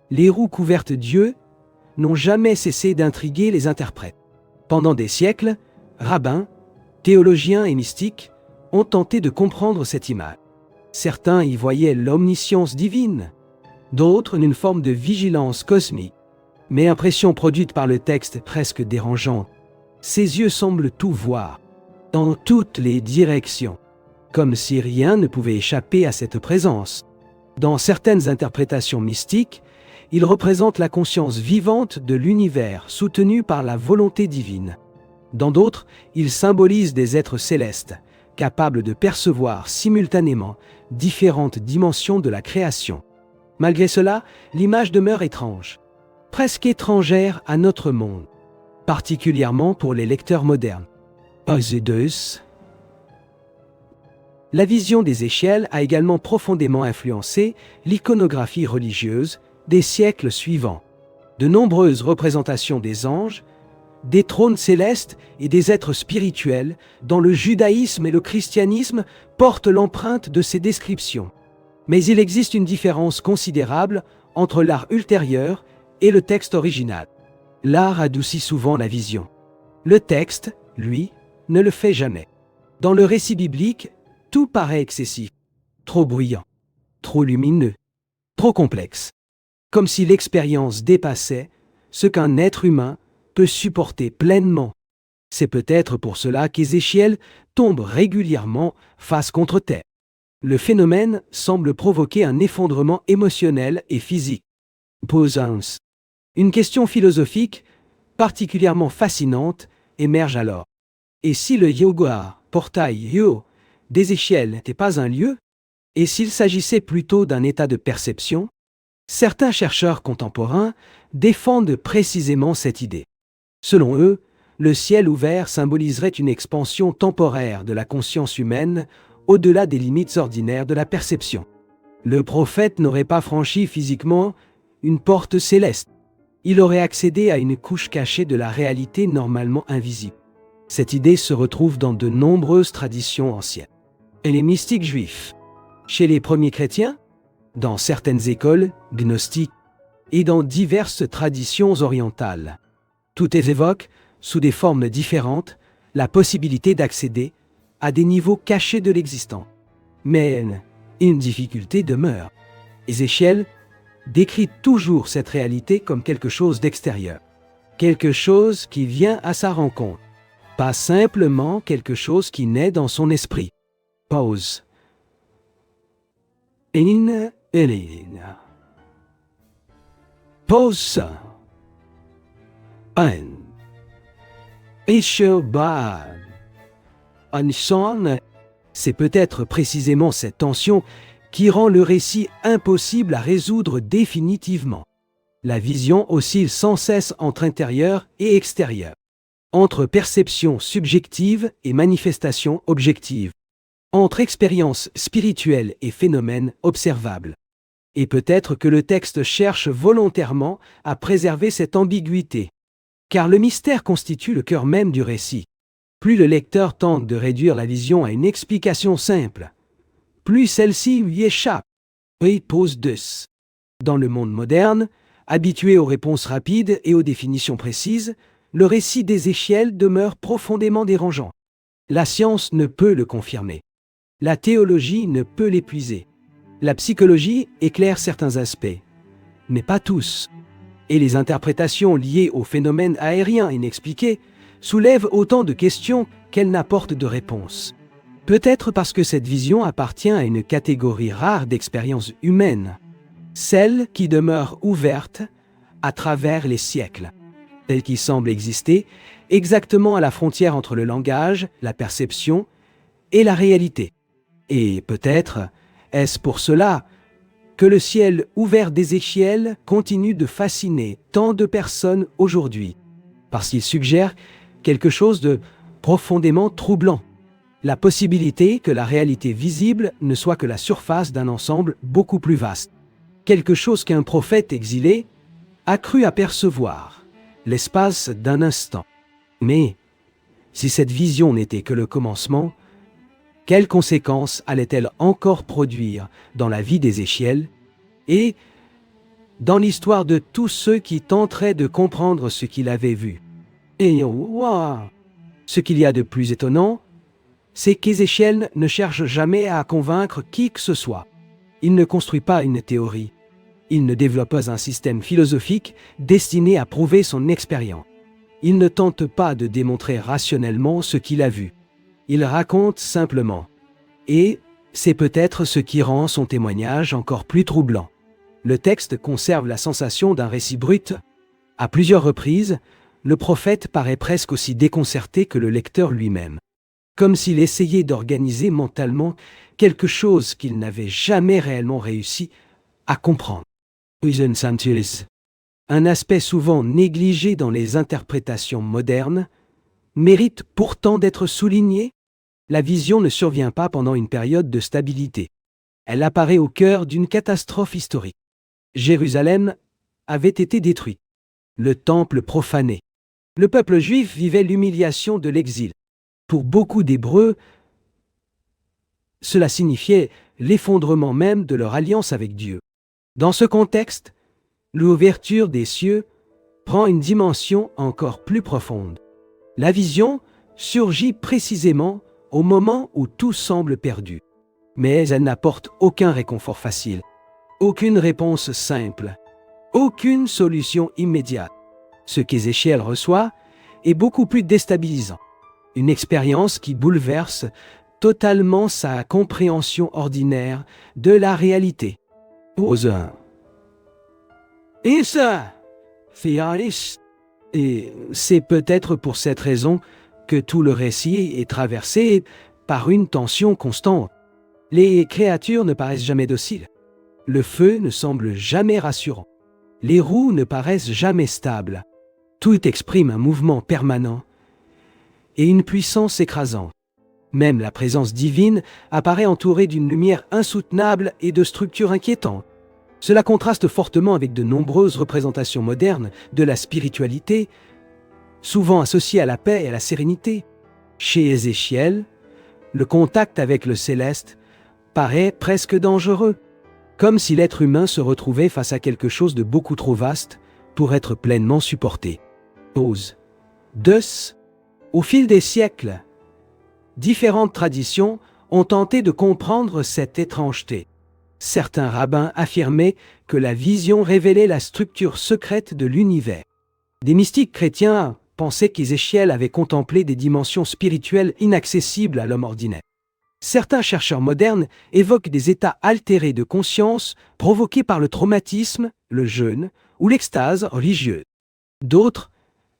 les roues couvertes d'yeux, n'ont jamais cessé d'intriguer les interprètes. Pendant des siècles, rabbins, théologiens et mystiques ont tenté de comprendre cette image. Certains y voyaient l'omniscience divine, d'autres une forme de vigilance cosmique. Mais impression produite par le texte presque dérangeante, ses yeux semblent tout voir, dans toutes les directions, comme si rien ne pouvait échapper à cette présence. Dans certaines interprétations mystiques, il représente la conscience vivante de l'univers soutenue par la volonté divine. Dans d'autres, il symbolise des êtres célestes, capables de percevoir simultanément différentes dimensions de la création. Malgré cela, l'image demeure étrange, presque étrangère à notre monde, particulièrement pour les lecteurs modernes. La vision d'Ézéchiel a également profondément influencé l'iconographie religieuse des siècles suivants. De nombreuses représentations des anges, des trônes célestes et des êtres spirituels dans le judaïsme et le christianisme portent l'empreinte de ces descriptions. Mais il existe une différence considérable entre l'art ultérieur et le texte original. L'art adoucit souvent la vision. Le texte, lui, ne le fait jamais. Dans le récit biblique, tout paraît excessif, trop bruyant, trop lumineux, trop complexe. Comme si l'expérience dépassait ce qu'un être humain peut supporter pleinement. C'est peut-être pour cela qu'Ézéchiel tombe régulièrement face contre terre. Le phénomène semble provoquer un effondrement émotionnel et physique. Posance. Une question philosophique particulièrement fascinante émerge alors. Et si le yoga, portail yo, d'Ézéchiel n'était pas un lieu? Et s'il s'agissait plutôt d'un état de perception? Certains chercheurs contemporains défendent précisément cette idée. Selon eux, le ciel ouvert symboliserait une expansion temporaire de la conscience humaine au-delà des limites ordinaires de la perception. Le prophète n'aurait pas franchi physiquement une porte céleste. Il aurait accédé à une couche cachée de la réalité normalement invisible. Cette idée se retrouve dans de nombreuses traditions anciennes. Et les mystiques juifs, chez les premiers chrétiens, dans certaines écoles gnostiques et dans diverses traditions orientales. Tout évoque, sous des formes différentes, la possibilité d'accéder à des niveaux cachés de l'existence. Mais une difficulté demeure. Ézéchiel décrit toujours cette réalité comme quelque chose d'extérieur, quelque chose qui vient à sa rencontre, pas simplement quelque chose qui naît dans son esprit. Pause. Elina. Pause. Un. Ishobad. Un son. C'est peut-être précisément cette tension qui rend le récit impossible à résoudre définitivement. La vision oscille sans cesse entre intérieur et extérieur, entre perception subjective et manifestation objective, entre expérience spirituelle et phénomène observable. Et peut-être que le texte cherche volontairement à préserver cette ambiguïté, car le mystère constitue le cœur même du récit. Plus le lecteur tente de réduire la vision à une explication simple, plus celle-ci lui échappe. Et pose 2. Dans le monde moderne, habitué aux réponses rapides et aux définitions précises, le récit d'Ézéchiel demeure profondément dérangeant. La science ne peut le confirmer. La théologie ne peut l'épuiser. La psychologie éclaire certains aspects, mais pas tous. Et les interprétations liées aux phénomènes aériens inexpliqués soulèvent autant de questions qu'elles n'apportent de réponses. Peut-être parce que cette vision appartient à une catégorie rare d'expériences humaines, celle qui demeure ouverte à travers les siècles, celle qui semble exister exactement à la frontière entre le langage, la perception et la réalité. Et peut-être est-ce pour cela que le ciel ouvert d'Ézéchiel continue de fasciner tant de personnes aujourd'hui, parce qu'il suggère quelque chose de profondément troublant. La possibilité que la réalité visible ne soit que la surface d'un ensemble beaucoup plus vaste. Quelque chose qu'un prophète exilé a cru apercevoir, l'espace d'un instant. Mais, si cette vision n'était que le commencement, quelles conséquences allait-elle encore produire dans la vie d'Ézéchiel et dans l'histoire de tous ceux qui tenteraient de comprendre ce qu'il avait vu? Et ce qu'il y a de plus étonnant, c'est qu'Ézéchiel ne cherche jamais à convaincre qui que ce soit. Il ne construit pas une théorie. Il ne développe pas un système philosophique destiné à prouver son expérience. Il ne tente pas de démontrer rationnellement ce qu'il a vu. Il raconte simplement. Et c'est peut-être ce qui rend son témoignage encore plus troublant. Le texte conserve la sensation d'un récit brut. À plusieurs reprises, le prophète paraît presque aussi déconcerté que le lecteur lui-même, comme s'il essayait d'organiser mentalement quelque chose qu'il n'avait jamais réellement réussi à comprendre. Un aspect souvent négligé dans les interprétations modernes mérite pourtant d'être souligné. La vision ne survient pas pendant une période de stabilité. Elle apparaît au cœur d'une catastrophe historique. Jérusalem avait été détruite. Le temple profané. Le peuple juif vivait l'humiliation de l'exil. Pour beaucoup d'Hébreux, cela signifiait l'effondrement même de leur alliance avec Dieu. Dans ce contexte, l'ouverture des cieux prend une dimension encore plus profonde. La vision surgit précisément au moment où tout semble perdu. Mais elle n'apporte aucun réconfort facile, aucune réponse simple, aucune solution immédiate. Ce qu'Ézéchiel reçoit est beaucoup plus déstabilisant. Une expérience qui bouleverse totalement sa compréhension ordinaire de la réalité. Et ça, et c'est peut-être pour cette raison que tout le récit est traversé par une tension constante. Les créatures ne paraissent jamais dociles. Le feu ne semble jamais rassurant. Les roues ne paraissent jamais stables. Tout exprime un mouvement permanent et une puissance écrasante. Même la présence divine apparaît entourée d'une lumière insoutenable et de structures inquiétantes. Cela contraste fortement avec de nombreuses représentations modernes de la spiritualité, souvent associées à la paix et à la sérénité. Chez Ézéchiel, le contact avec le céleste paraît presque dangereux, comme si l'être humain se retrouvait face à quelque chose de beaucoup trop vaste pour être pleinement supporté. 2. Au fil des siècles, différentes traditions ont tenté de comprendre cette étrangeté. Certains rabbins affirmaient que la vision révélait la structure secrète de l'univers. Des mystiques chrétiens pensaient qu'Ézéchiel avait contemplé des dimensions spirituelles inaccessibles à l'homme ordinaire. Certains chercheurs modernes évoquent des états altérés de conscience provoqués par le traumatisme, le jeûne ou l'extase religieuse. D'autres,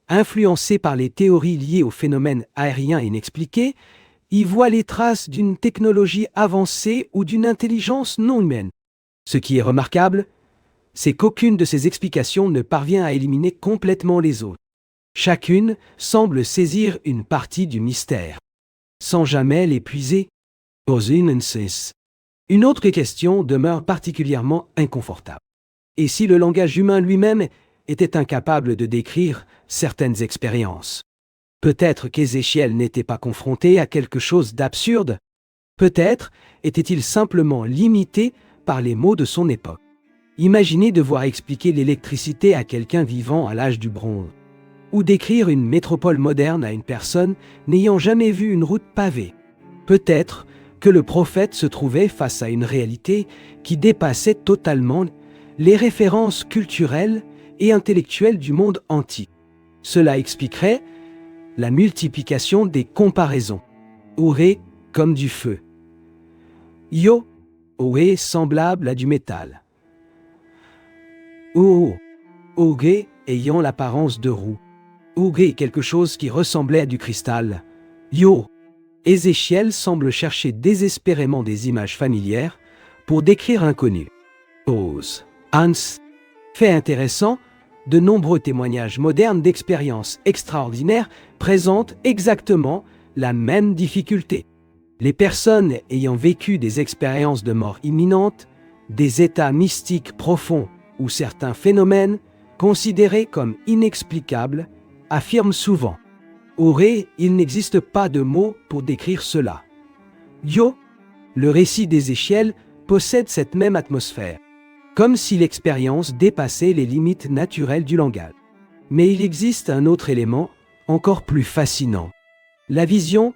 influencés par les théories liées aux phénomènes aériens inexpliqués, y voient les traces d'une technologie avancée ou d'une intelligence non humaine. Ce qui est remarquable, c'est qu'aucune de ces explications ne parvient à éliminer complètement les autres. Chacune semble saisir une partie du mystère, sans jamais l'épuiser. Une autre question demeure particulièrement inconfortable. Et si le langage humain lui-même était incapable de décrire certaines expériences? Peut-être qu'Ézéchiel n'était pas confronté à quelque chose d'absurde. Peut-être était-il simplement limité par les mots de son époque. Imaginez devoir expliquer l'électricité à quelqu'un vivant à l'âge du bronze, ou décrire une métropole moderne à une personne n'ayant jamais vu une route pavée. Peut-être que le prophète se trouvait face à une réalité qui dépassait totalement les références culturelles et intellectuelles du monde antique. Cela expliquerait la multiplication des comparaisons. Oré comme du feu. Yo, Oé semblable à du métal. Ogé ayant l'apparence de roue. Ogé quelque chose qui ressemblait à du cristal. Yo. Ézéchiel semble chercher désespérément des images familières pour décrire l'inconnu. Pause. Hans. Fait intéressant, de nombreux témoignages modernes d'expériences extraordinaires présentent exactement la même difficulté. Les personnes ayant vécu des expériences de mort imminente, des états mystiques profonds ou certains phénomènes considérés comme inexplicables affirment souvent « Oré, il n'existe pas de mots pour décrire cela ». Yo, le récit d'Ézéchiel possède cette même atmosphère, comme si l'expérience dépassait les limites naturelles du langage. Mais il existe un autre élément encore plus fascinant. La vision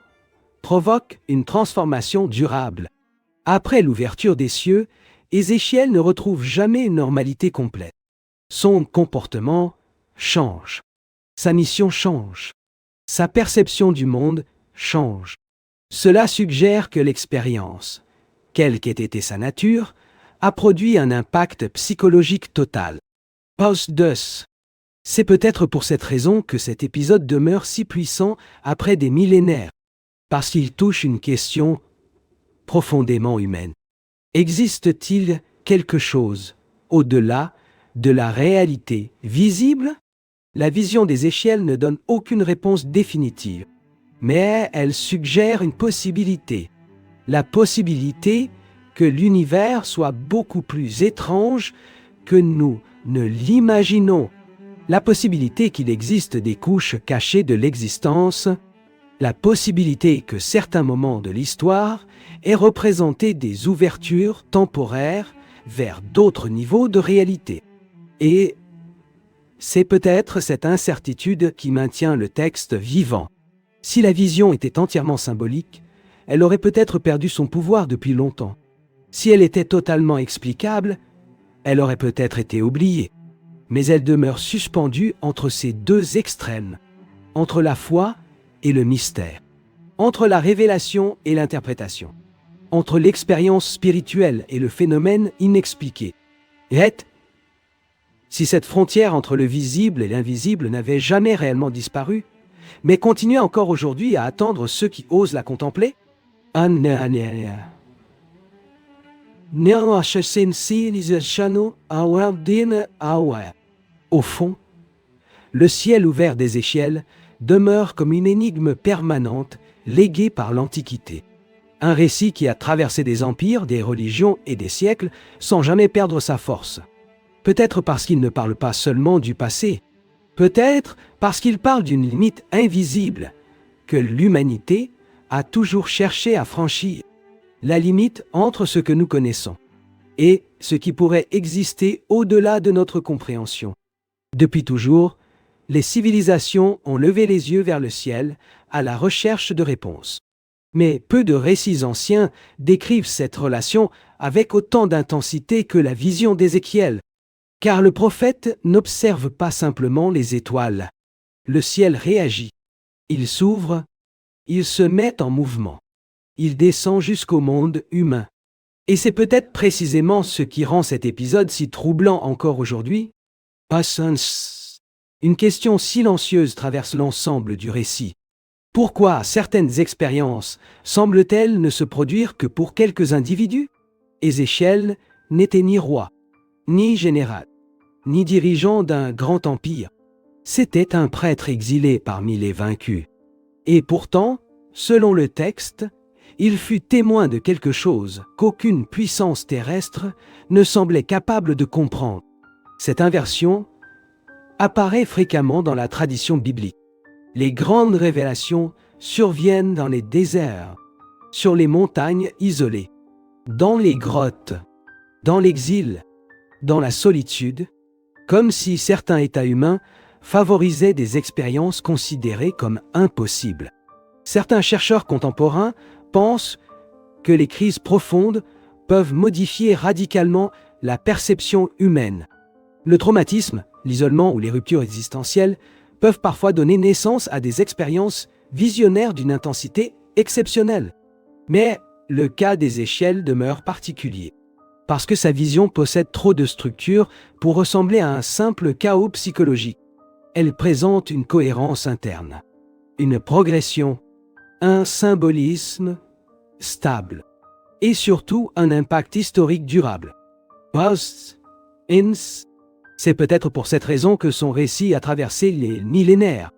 provoque une transformation durable. Après l'ouverture des cieux, Ézéchiel ne retrouve jamais une normalité complète. Son comportement change. Sa mission change. Sa perception du monde change. Cela suggère que l'expérience, quelle qu'ait été sa nature, a produit un impact psychologique total. Post 2. C'est peut-être pour cette raison que cet épisode demeure si puissant après des millénaires, parce qu'il touche une question profondément humaine. Existe-t-il quelque chose au-delà de la réalité visible? La vision d'Ézéchiel ne donne aucune réponse définitive, mais elle suggère une possibilité. La possibilité que l'univers soit beaucoup plus étrange que nous ne l'imaginons. La possibilité qu'il existe des couches cachées de l'existence. La possibilité que certains moments de l'histoire aient représenté des ouvertures temporaires vers d'autres niveaux de réalité. Et c'est peut-être cette incertitude qui maintient le texte vivant. Si la vision était entièrement symbolique, elle aurait peut-être perdu son pouvoir depuis longtemps. Si elle était totalement explicable, elle aurait peut-être été oubliée. Mais elle demeure suspendue entre ces deux extrêmes, entre la foi et le mystère, entre la révélation et l'interprétation, entre l'expérience spirituelle et le phénomène inexpliqué. Et si cette frontière entre le visible et l'invisible n'avait jamais réellement disparu, mais continuait encore aujourd'hui à attendre ceux qui osent la contempler? Au fond, le ciel ouvert d'Ézéchiel demeure comme une énigme permanente léguée par l'Antiquité. Un récit qui a traversé des empires, des religions et des siècles sans jamais perdre sa force. Peut-être parce qu'il ne parle pas seulement du passé, peut-être parce qu'il parle d'une limite invisible que l'humanité a toujours cherché à franchir, la limite entre ce que nous connaissons et ce qui pourrait exister au-delà de notre compréhension. Depuis toujours, les civilisations ont levé les yeux vers le ciel à la recherche de réponses. Mais peu de récits anciens décrivent cette relation avec autant d'intensité que la vision d'Ézéchiel. Car le prophète n'observe pas simplement les étoiles. Le ciel réagit. Il s'ouvre. Il se met en mouvement. Il descend jusqu'au monde humain. Et c'est peut-être précisément ce qui rend cet épisode si troublant encore aujourd'hui. Une question silencieuse traverse l'ensemble du récit. Pourquoi certaines expériences semblent-elles ne se produire que pour quelques individus? Ézéchiel n'était ni roi, ni général, ni dirigeant d'un grand empire. C'était un prêtre exilé parmi les vaincus. Et pourtant, selon le texte, il fut témoin de quelque chose qu'aucune puissance terrestre ne semblait capable de comprendre. Cette inversion apparaît fréquemment dans la tradition biblique. Les grandes révélations surviennent dans les déserts, sur les montagnes isolées, dans les grottes, dans l'exil, dans la solitude, comme si certains états humains favorisaient des expériences considérées comme impossibles. Certains chercheurs contemporains pensent que les crises profondes peuvent modifier radicalement la perception humaine. Le traumatisme, l'isolement ou les ruptures existentielles peuvent parfois donner naissance à des expériences visionnaires d'une intensité exceptionnelle. Mais le cas des échelles demeure particulier, parce que sa vision possède trop de structure pour ressembler à un simple chaos psychologique. Elle présente une cohérence interne, une progression, un symbolisme stable, et surtout un impact historique durable. Post-ins, c'est peut-être pour cette raison que son récit a traversé les millénaires.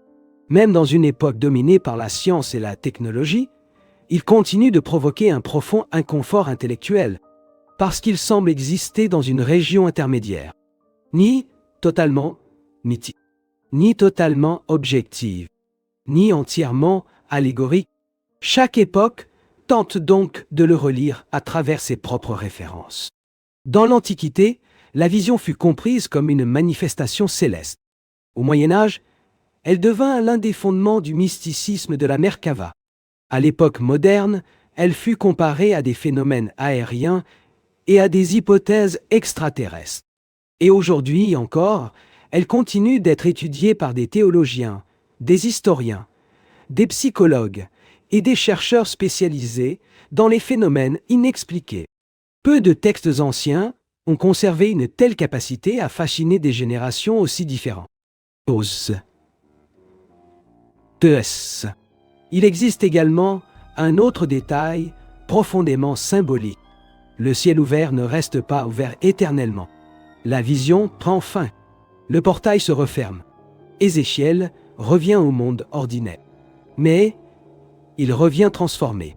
Même dans une époque dominée par la science et la technologie, il continue de provoquer un profond inconfort intellectuel, parce qu'il semble exister dans une région intermédiaire, ni totalement mythique, ni totalement objective, ni entièrement allégorique. Chaque époque tente donc de le relire à travers ses propres références. Dans l'Antiquité, la vision fut comprise comme une manifestation céleste. Au Moyen Âge, elle devint l'un des fondements du mysticisme de la Merkava. À l'époque moderne, elle fut comparée à des phénomènes aériens et à des hypothèses extraterrestres. Et aujourd'hui encore, elle continue d'être étudiée par des théologiens, des historiens, des psychologues et des chercheurs spécialisés dans les phénomènes inexpliqués. Peu de textes anciens ont conservé une telle capacité à fasciner des générations aussi différentes. Il existe également un autre détail profondément symbolique. Le ciel ouvert ne reste pas ouvert éternellement. La vision prend fin. Le portail se referme. Ézéchiel revient au monde ordinaire. Mais il revient transformé.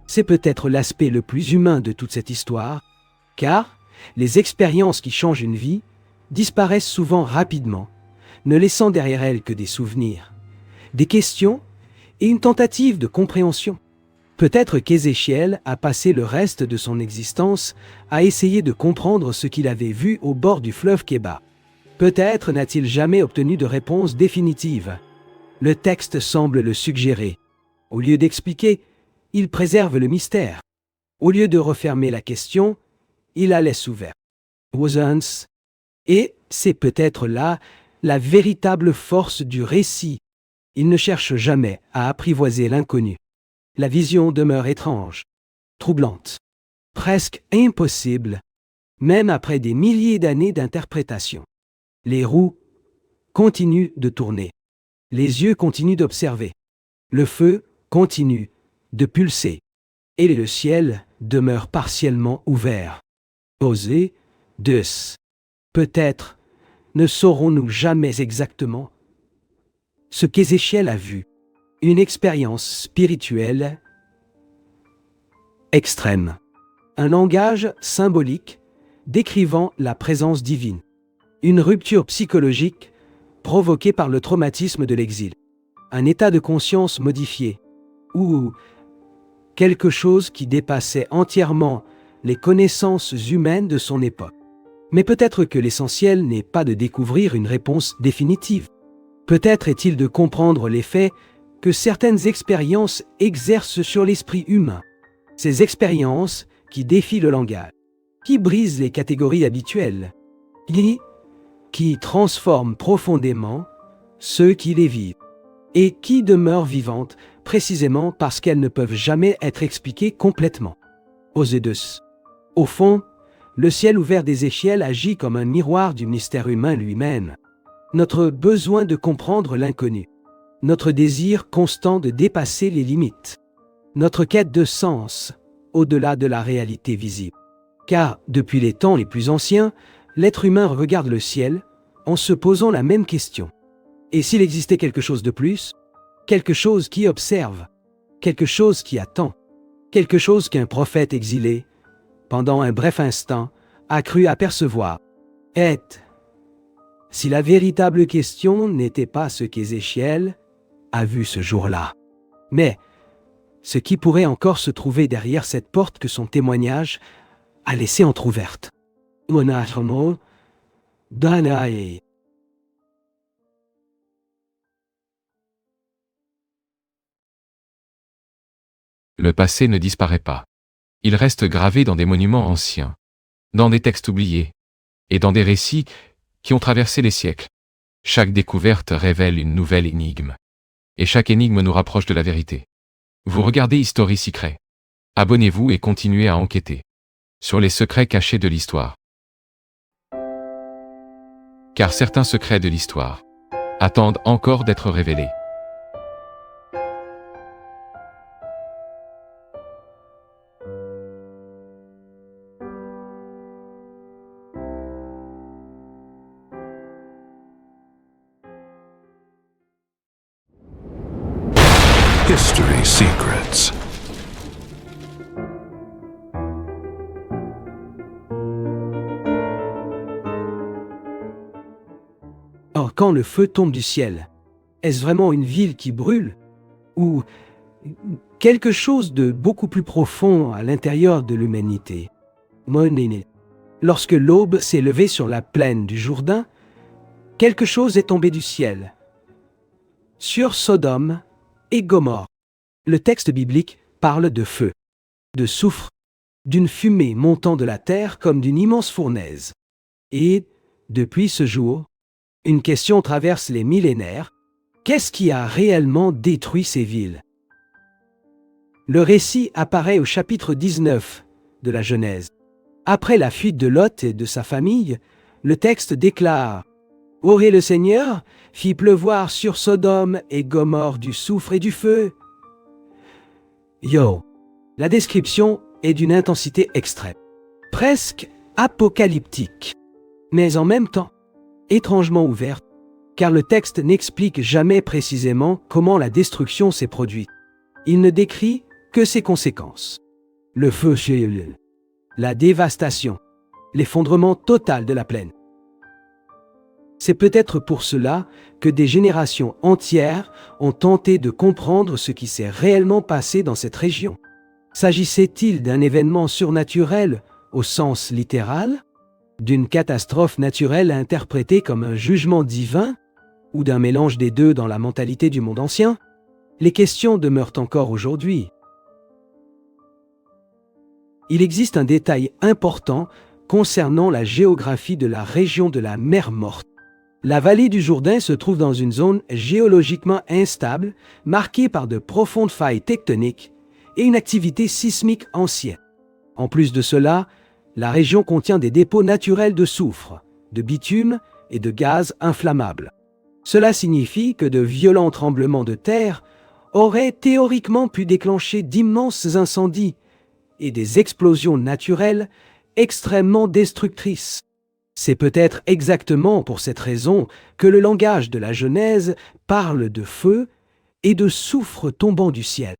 C'est peut-être l'aspect le plus humain de toute cette histoire, car les expériences qui changent une vie disparaissent souvent rapidement, ne laissant derrière elles que des souvenirs, des questions et une tentative de compréhension. Peut-être qu'Ézéchiel a passé le reste de son existence à essayer de comprendre ce qu'il avait vu au bord du fleuve Kébar. Peut-être n'a-t-il jamais obtenu de réponse définitive. Le texte semble le suggérer. Au lieu d'expliquer, il préserve le mystère. Au lieu de refermer la question, il la laisse ouverte. Et c'est peut-être là la véritable force du récit. Il ne cherche jamais à apprivoiser l'inconnu. La vision demeure étrange, troublante, presque impossible, même après des milliers d'années d'interprétation. Les roues continuent de tourner. Les yeux continuent d'observer. Le feu continue de pulser. Et le ciel demeure partiellement ouvert. Peut-être ne saurons-nous jamais exactement ce qu'Ézéchiel a vu. Une expérience spirituelle extrême. Un langage symbolique décrivant la présence divine. Une rupture psychologique provoquée par le traumatisme de l'exil. Un état de conscience modifié. Ou quelque chose qui dépassait entièrement les connaissances humaines de son époque. Mais peut-être que l'essentiel n'est pas de découvrir une réponse définitive. Peut-être est-il de comprendre l'effet que certaines expériences exercent sur l'esprit humain. Ces expériences qui défient le langage, qui brisent les catégories habituelles, qui transforment profondément ceux qui les vivent, et qui demeurent vivantes précisément parce qu'elles ne peuvent jamais être expliquées complètement. Au fond, le ciel ouvert d'Ézéchiel agit comme un miroir du mystère humain lui-même. Notre besoin de comprendre l'inconnu, notre désir constant de dépasser les limites, notre quête de sens au-delà de la réalité visible. Car, depuis les temps les plus anciens, l'être humain regarde le ciel en se posant la même question. Et s'il existait quelque chose de plus, quelque chose qui observe, quelque chose qui attend, quelque chose qu'un prophète exilé, pendant un bref instant, a cru apercevoir. Si la véritable question n'était pas ce qu'Ézéchiel a vu ce jour-là. Mais ce qui pourrait encore se trouver derrière cette porte que son témoignage a laissé entr'ouverte. Le passé ne disparaît pas. Il reste gravé dans des monuments anciens, dans des textes oubliés, et dans des récits qui ont traversé les siècles. Chaque découverte révèle une nouvelle énigme. Et chaque énigme nous rapproche de la vérité. Vous regardez History Secret. Abonnez-vous et continuez à enquêter sur les secrets cachés de l'histoire. Car certains secrets de l'histoire attendent encore d'être révélés. History Secrets. Or, quand le feu tombe du ciel, est-ce vraiment une ville qui brûle? Ou quelque chose de beaucoup plus profond à l'intérieur de l'humanité? Lorsque l'aube s'est levée sur la plaine du Jourdain, quelque chose est tombé du ciel. Sur Sodome et Gomorrhe. Le texte biblique parle de feu, de soufre, d'une fumée montant de la terre comme d'une immense fournaise. Et, depuis ce jour, une question traverse les millénaires. Qu'est-ce qui a réellement détruit ces villes? Le récit apparaît au chapitre 19 de la Genèse. Après la fuite de Lot et de sa famille, le texte déclare « Oré le Seigneur fit pleuvoir sur Sodome et Gomorrhe du soufre et du feu. » La description est d'une intensité extrême, presque apocalyptique, mais en même temps étrangement ouverte, car le texte n'explique jamais précisément comment la destruction s'est produite. Il ne décrit que ses conséquences. Le feu, la dévastation, l'effondrement total de la plaine. C'est peut-être pour cela que des générations entières ont tenté de comprendre ce qui s'est réellement passé dans cette région. S'agissait-il d'un événement surnaturel au sens littéral, d'une catastrophe naturelle interprétée comme un jugement divin, ou d'un mélange des deux dans la mentalité du monde ancien? Les questions demeurent encore aujourd'hui. Il existe un détail important concernant la géographie de la région de la mer Morte. La vallée du Jourdain se trouve dans une zone géologiquement instable, marquée par de profondes failles tectoniques et une activité sismique ancienne. En plus de cela, la région contient des dépôts naturels de soufre, de bitume et de gaz inflammables. Cela signifie que de violents tremblements de terre auraient théoriquement pu déclencher d'immenses incendies et des explosions naturelles extrêmement destructrices. C'est peut-être exactement pour cette raison que le langage de la Genèse parle de feu et de soufre tombant du ciel.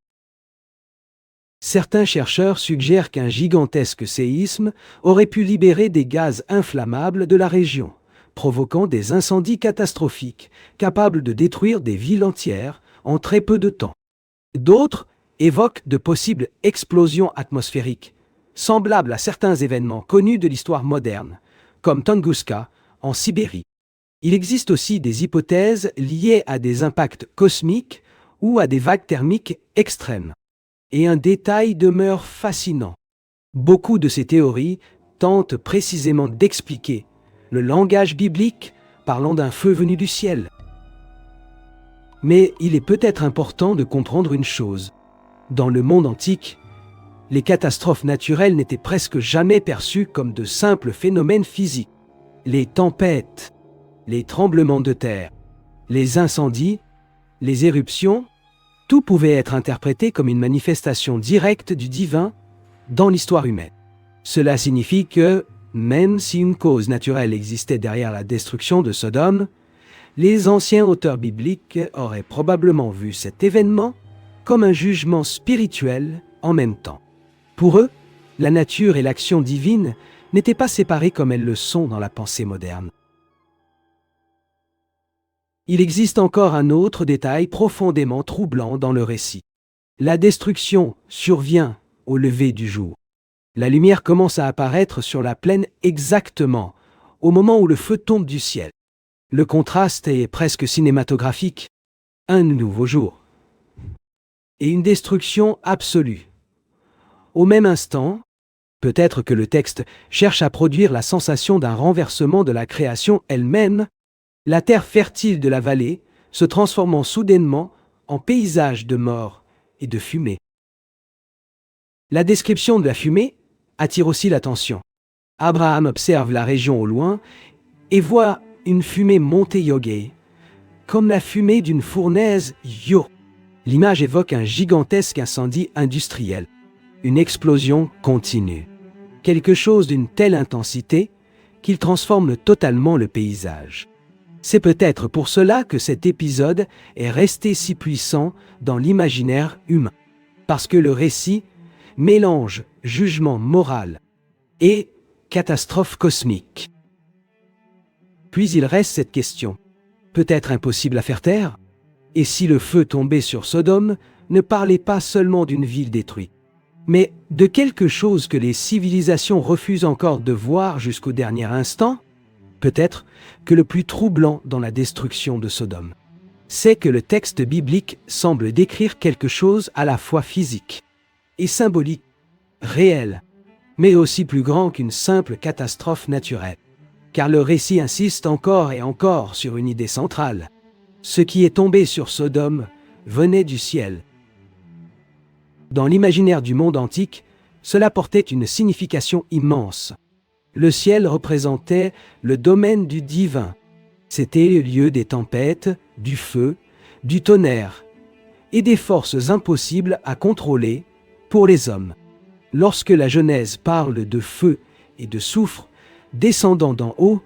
Certains chercheurs suggèrent qu'un gigantesque séisme aurait pu libérer des gaz inflammables de la région, provoquant des incendies catastrophiques, capables de détruire des villes entières en très peu de temps. D'autres évoquent de possibles explosions atmosphériques, semblables à certains événements connus de l'histoire moderne, comme Tunguska, en Sibérie. Il existe aussi des hypothèses liées à des impacts cosmiques ou à des vagues thermiques extrêmes. Et un détail demeure fascinant. Beaucoup de ces théories tentent précisément d'expliquer le langage biblique parlant d'un feu venu du ciel. Mais il est peut-être important de comprendre une chose. Dans le monde antique, les catastrophes naturelles n'étaient presque jamais perçues comme de simples phénomènes physiques. Les tempêtes, les tremblements de terre, les incendies, les éruptions, tout pouvait être interprété comme une manifestation directe du divin dans l'histoire humaine. Cela signifie que, même si une cause naturelle existait derrière la destruction de Sodome, les anciens auteurs bibliques auraient probablement vu cet événement comme un jugement spirituel en même temps. Pour eux, la nature et l'action divine n'étaient pas séparées comme elles le sont dans la pensée moderne. Il existe encore un autre détail profondément troublant dans le récit. La destruction survient au lever du jour. La lumière commence à apparaître sur la plaine exactement au moment où le feu tombe du ciel. Le contraste est presque cinématographique. Un nouveau jour. Et une destruction absolue. Au même instant, peut-être que le texte cherche à produire la sensation d'un renversement de la création elle-même, la terre fertile de la vallée se transformant soudainement en paysage de mort et de fumée. La description de la fumée attire aussi l'attention. Abraham observe la région au loin et voit une fumée monter Yogé, comme la fumée d'une fournaise Yo. L'image évoque un gigantesque incendie industriel, une explosion continue, quelque chose d'une telle intensité qu'il transforme totalement le paysage. C'est peut-être pour cela que cet épisode est resté si puissant dans l'imaginaire humain, parce que le récit mélange jugement moral et catastrophe cosmique. Puis il reste cette question, peut-être impossible à faire taire? Et si le feu tombé sur Sodome ne parlait pas seulement d'une ville détruite, mais de quelque chose que les civilisations refusent encore de voir jusqu'au dernier instant? Peut-être que le plus troublant dans la destruction de Sodome, c'est que le texte biblique semble décrire quelque chose à la fois physique et symbolique, réel, mais aussi plus grand qu'une simple catastrophe naturelle. Car le récit insiste encore et encore sur une idée centrale. Ce qui est tombé sur Sodome venait du ciel. Dans l'imaginaire du monde antique, cela portait une signification immense. Le ciel représentait le domaine du divin. C'était le lieu des tempêtes, du feu, du tonnerre et des forces impossibles à contrôler pour les hommes. Lorsque la Genèse parle de feu et de soufre descendant d'en haut,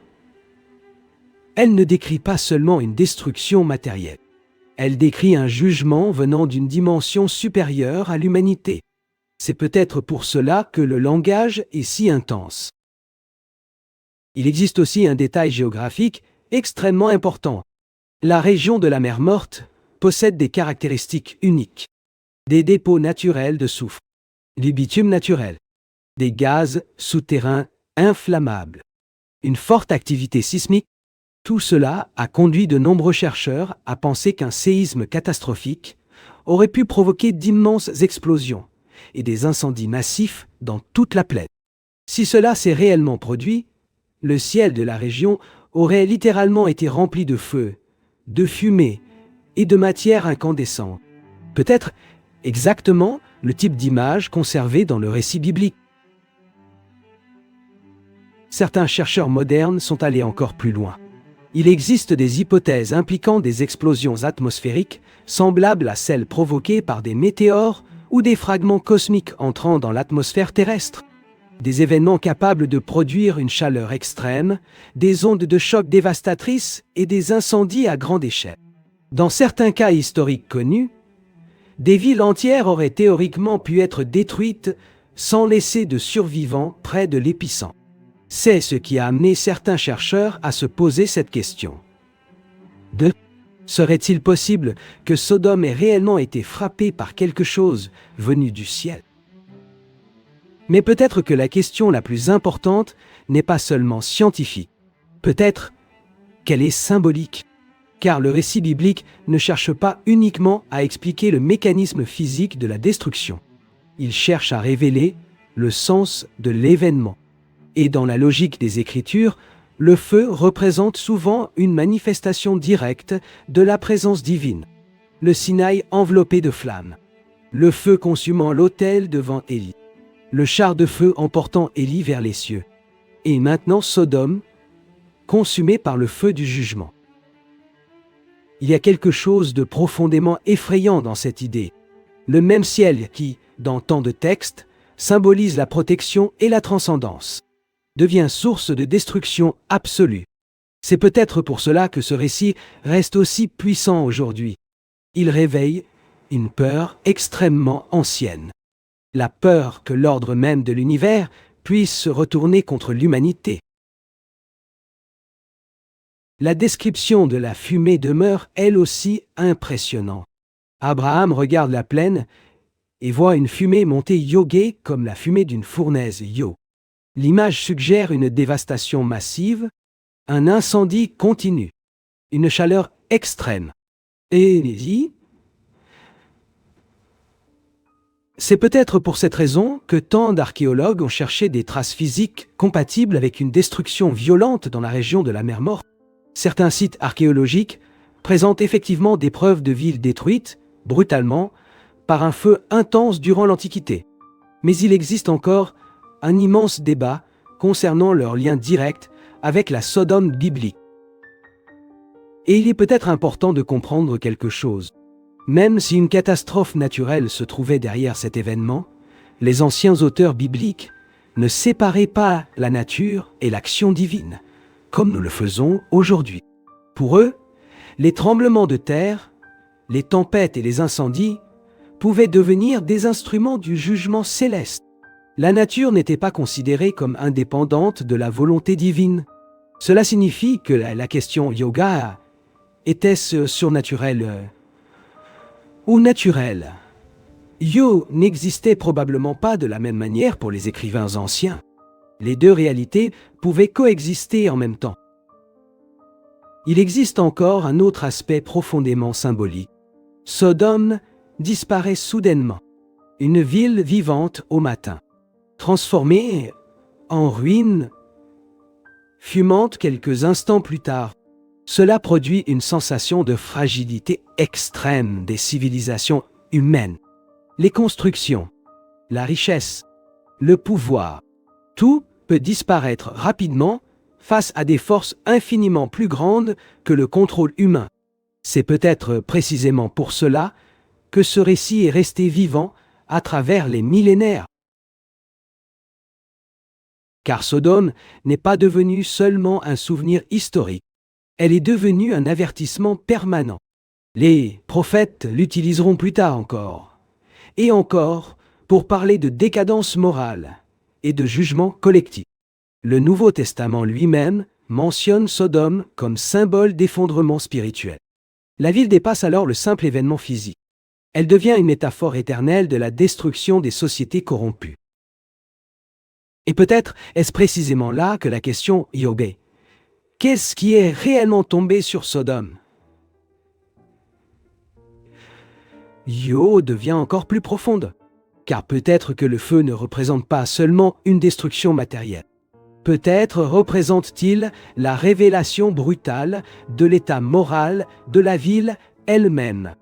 elle ne décrit pas seulement une destruction matérielle. Elle décrit un jugement venant d'une dimension supérieure à l'humanité. C'est peut-être pour cela que le langage est si intense. Il existe aussi un détail géographique extrêmement important. La région de la mer Morte possède des caractéristiques uniques. Des dépôts naturels de soufre, du bitume naturel, des gaz souterrains inflammables, une forte activité sismique. Tout cela a conduit de nombreux chercheurs à penser qu'un séisme catastrophique aurait pu provoquer d'immenses explosions et des incendies massifs dans toute la plaine. Si cela s'est réellement produit, le ciel de la région aurait littéralement été rempli de feu, de fumée et de matière incandescente. Peut-être exactement le type d'image conservée dans le récit biblique. Certains chercheurs modernes sont allés encore plus loin. Il existe des hypothèses impliquant des explosions atmosphériques semblables à celles provoquées par des météores ou des fragments cosmiques entrant dans l'atmosphère terrestre. Des événements capables de produire une chaleur extrême, des ondes de choc dévastatrices et des incendies à grande échelle. Dans certains cas historiques connus, des villes entières auraient théoriquement pu être détruites sans laisser de survivants près de l'épicentre. C'est ce qui a amené certains chercheurs à se poser cette question. Serait-il possible que Sodome ait réellement été frappé par quelque chose venu du ciel? Mais peut-être que la question la plus importante n'est pas seulement scientifique. Peut-être qu'elle est symbolique. Car le récit biblique ne cherche pas uniquement à expliquer le mécanisme physique de la destruction. Il cherche à révéler le sens de l'événement. Et dans la logique des Écritures, le feu représente souvent une manifestation directe de la présence divine. Le Sinaï enveloppé de flammes. Le feu consumant l'autel devant Élie. Le char de feu emportant Élie vers les cieux. Et maintenant Sodome, consumé par le feu du jugement. Il y a quelque chose de profondément effrayant dans cette idée. Le même ciel qui, dans tant de textes, symbolise la protection et la transcendance, devient source de destruction absolue. C'est peut-être pour cela que ce récit reste aussi puissant aujourd'hui. Il réveille une peur extrêmement ancienne. La peur que l'ordre même de l'univers puisse se retourner contre l'humanité. La description de la fumée demeure elle aussi impressionnante. Abraham regarde la plaine et voit une fumée monter yoguée comme la fumée d'une fournaise yo. L'image suggère une dévastation massive, un incendie continu, une chaleur extrême. Et c'est peut-être pour cette raison que tant d'archéologues ont cherché des traces physiques compatibles avec une destruction violente dans la région de la mer Morte. Certains sites archéologiques présentent effectivement des preuves de villes détruites, brutalement, par un feu intense durant l'Antiquité. Mais il existe encore un immense débat concernant leur lien direct avec la Sodome biblique. Et il est peut-être important de comprendre quelque chose. Même si une catastrophe naturelle se trouvait derrière cet événement, les anciens auteurs bibliques ne séparaient pas la nature et l'action divine, comme nous le faisons aujourd'hui. Pour eux, les tremblements de terre, les tempêtes et les incendies pouvaient devenir des instruments du jugement céleste. La nature n'était pas considérée comme indépendante de la volonté divine. Cela signifie que la question yoga était-ce surnaturel ou naturel? Yo n'existait probablement pas de la même manière pour les écrivains anciens. Les deux réalités pouvaient coexister en même temps. Il existe encore un autre aspect profondément symbolique. Sodome disparaît soudainement. Une ville vivante au matin, transformée en ruine, fumante quelques instants plus tard. Cela produit une sensation de fragilité extrême des civilisations humaines. Les constructions, la richesse, le pouvoir, tout peut disparaître rapidement face à des forces infiniment plus grandes que le contrôle humain. C'est peut-être précisément pour cela que ce récit est resté vivant à travers les millénaires. Car Sodome n'est pas devenue seulement un souvenir historique. Elle est devenue un avertissement permanent. Les prophètes l'utiliseront plus tard encore, et encore, pour parler de décadence morale et de jugement collectif. Le Nouveau Testament lui-même mentionne Sodome comme symbole d'effondrement spirituel. La ville dépasse alors le simple événement physique. Elle devient une métaphore éternelle de la destruction des sociétés corrompues. Et peut-être est-ce précisément là que la question Yobé. Qu'est-ce qui est réellement tombé sur Sodome? Yo devient encore plus profonde, car peut-être que le feu ne représente pas seulement une destruction matérielle. Peut-être représente-t-il la révélation brutale de l'état moral de la ville elle-même,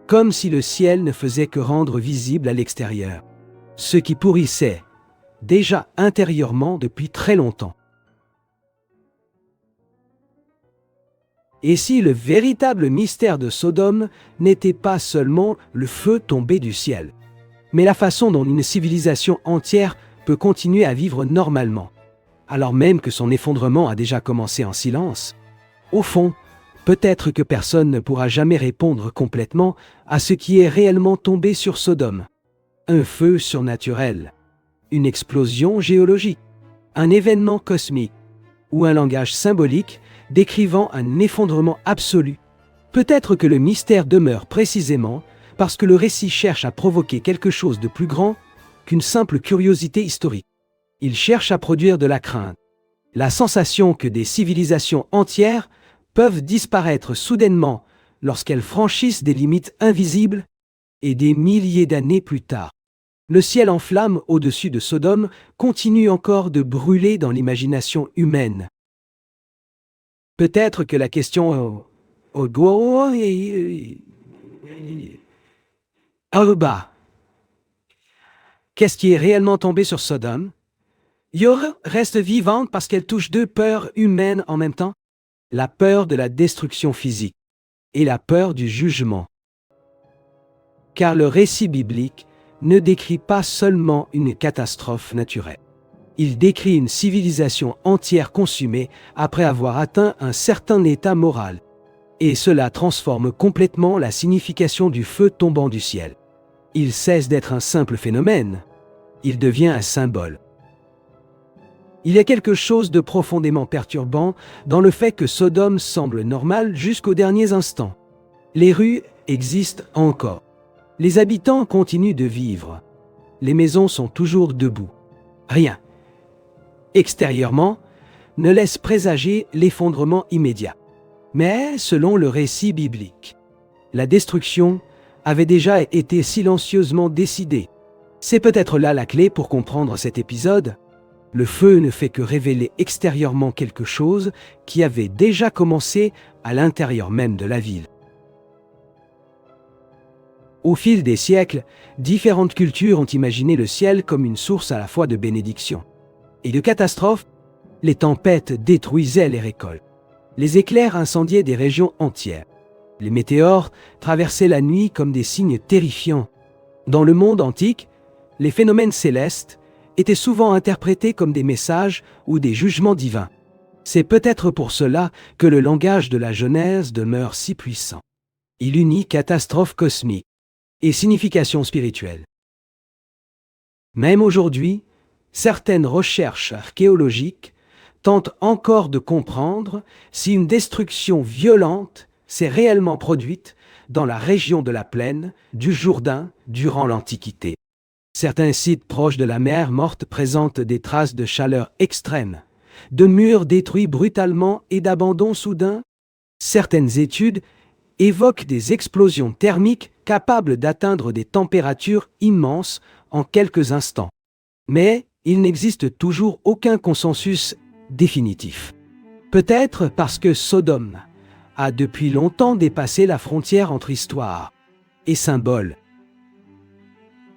comme si le ciel ne faisait que rendre visible à l'extérieur ce qui pourrissait déjà intérieurement depuis très longtemps. Et si le véritable mystère de Sodome n'était pas seulement le feu tombé du ciel, mais la façon dont une civilisation entière peut continuer à vivre normalement, alors même que son effondrement a déjà commencé en silence? Au fond, peut-être que personne ne pourra jamais répondre complètement à ce qui est réellement tombé sur Sodome. Un feu surnaturel, une explosion géologique, un événement cosmique, ou un langage symbolique décrivant un effondrement absolu. Peut-être que le mystère demeure précisément parce que le récit cherche à provoquer quelque chose de plus grand qu'une simple curiosité historique. Il cherche à produire de la crainte, la sensation que des civilisations entières peuvent disparaître soudainement lorsqu'elles franchissent des limites invisibles, et des milliers d'années plus tard, le ciel en flammes au-dessus de Sodome continue encore de brûler dans l'imagination humaine. Peut-être que la question qu'est-ce qui est réellement tombé sur Sodome? Yor reste vivante parce qu'elle touche deux peurs humaines en même temps, la peur de la destruction physique et la peur du jugement. Car le récit biblique ne décrit pas seulement une catastrophe naturelle. Il décrit une civilisation entière consumée après avoir atteint un certain état moral. Et cela transforme complètement la signification du feu tombant du ciel. Il cesse d'être un simple phénomène. Il devient un symbole. Il y a quelque chose de profondément perturbant dans le fait que Sodome semble normale jusqu'aux derniers instants. Les rues existent encore. Les habitants continuent de vivre. Les maisons sont toujours debout. Rien, extérieurement, ne laisse présager l'effondrement immédiat. Mais selon le récit biblique, la destruction avait déjà été silencieusement décidée. C'est peut-être là la clé pour comprendre cet épisode. Le feu ne fait que révéler extérieurement quelque chose qui avait déjà commencé à l'intérieur même de la ville. Au fil des siècles, différentes cultures ont imaginé le ciel comme une source à la fois de bénédiction et de catastrophes. Les tempêtes détruisaient les récoltes. Les éclairs incendiaient des régions entières. Les météores traversaient la nuit comme des signes terrifiants. Dans le monde antique, les phénomènes célestes étaient souvent interprétés comme des messages ou des jugements divins. C'est peut-être pour cela que le langage de la Genèse demeure si puissant. Il unit catastrophe cosmique et signification spirituelle. Même aujourd'hui, certaines recherches archéologiques tentent encore de comprendre si une destruction violente s'est réellement produite dans la région de la plaine du Jourdain durant l'Antiquité. Certains sites proches de la mer Morte présentent des traces de chaleur extrême, de murs détruits brutalement et d'abandon soudain. Certaines études évoquent des explosions thermiques capables d'atteindre des températures immenses en quelques instants. Mais il n'existe toujours aucun consensus définitif. Peut-être parce que Sodome a depuis longtemps dépassé la frontière entre histoire et symbole.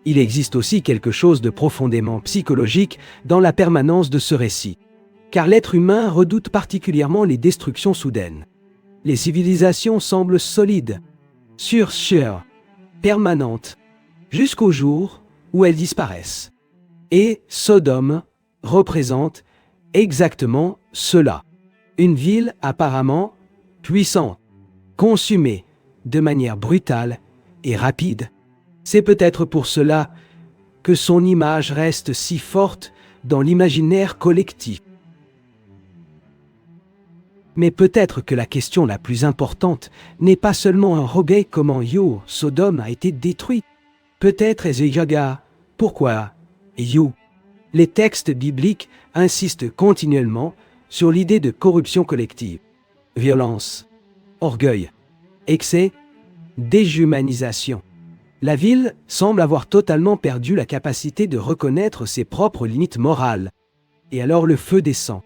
Il existe aussi quelque chose de profondément psychologique dans la permanence de ce récit, car l'être humain redoute particulièrement les destructions soudaines. Les civilisations semblent solides, sûres, permanentes, jusqu'au jour où elles disparaissent. Et Sodome représente exactement cela. Une ville apparemment puissante, consumée de manière brutale et rapide. C'est peut-être pour cela que son image reste si forte dans l'imaginaire collectif. Mais peut-être que la question la plus importante n'est pas seulement un regret comment Sodome a été détruite. Peut-être est-ce Yaga. Pourquoi You? Les textes bibliques insistent continuellement sur l'idée de corruption collective, violence, orgueil, excès, déshumanisation. La ville semble avoir totalement perdu la capacité de reconnaître ses propres limites morales. Et alors le feu descend,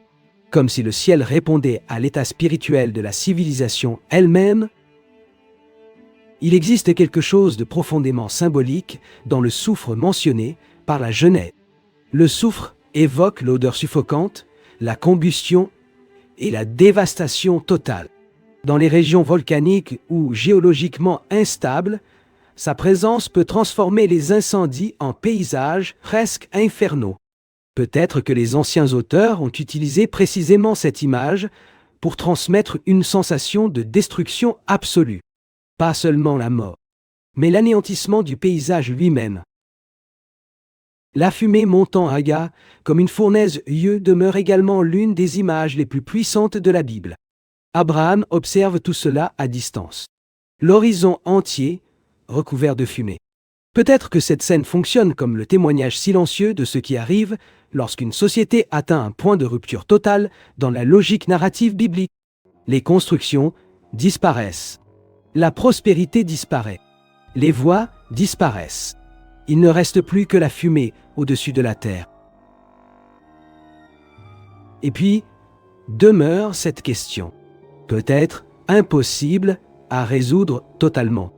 comme si le ciel répondait à l'état spirituel de la civilisation elle-même. Il existe quelque chose de profondément symbolique dans le soufre mentionné par la Genèse. Le soufre évoque l'odeur suffocante, la combustion et la dévastation totale. Dans les régions volcaniques ou géologiquement instables, sa présence peut transformer les incendies en paysages presque infernaux. Peut-être que les anciens auteurs ont utilisé précisément cette image pour transmettre une sensation de destruction absolue. Pas seulement la mort, mais l'anéantissement du paysage lui-même. La fumée montant à Aga, comme une fournaise demeure également l'une des images les plus puissantes de la Bible. Abraham observe tout cela à distance. L'horizon entier recouvert de fumée. Peut-être que cette scène fonctionne comme le témoignage silencieux de ce qui arrive lorsqu'une société atteint un point de rupture totale dans la logique narrative biblique. Les constructions disparaissent. La prospérité disparaît. Les voies disparaissent. Il ne reste plus que la fumée au-dessus de la terre. Et puis, demeure cette question, peut-être impossible à résoudre totalement.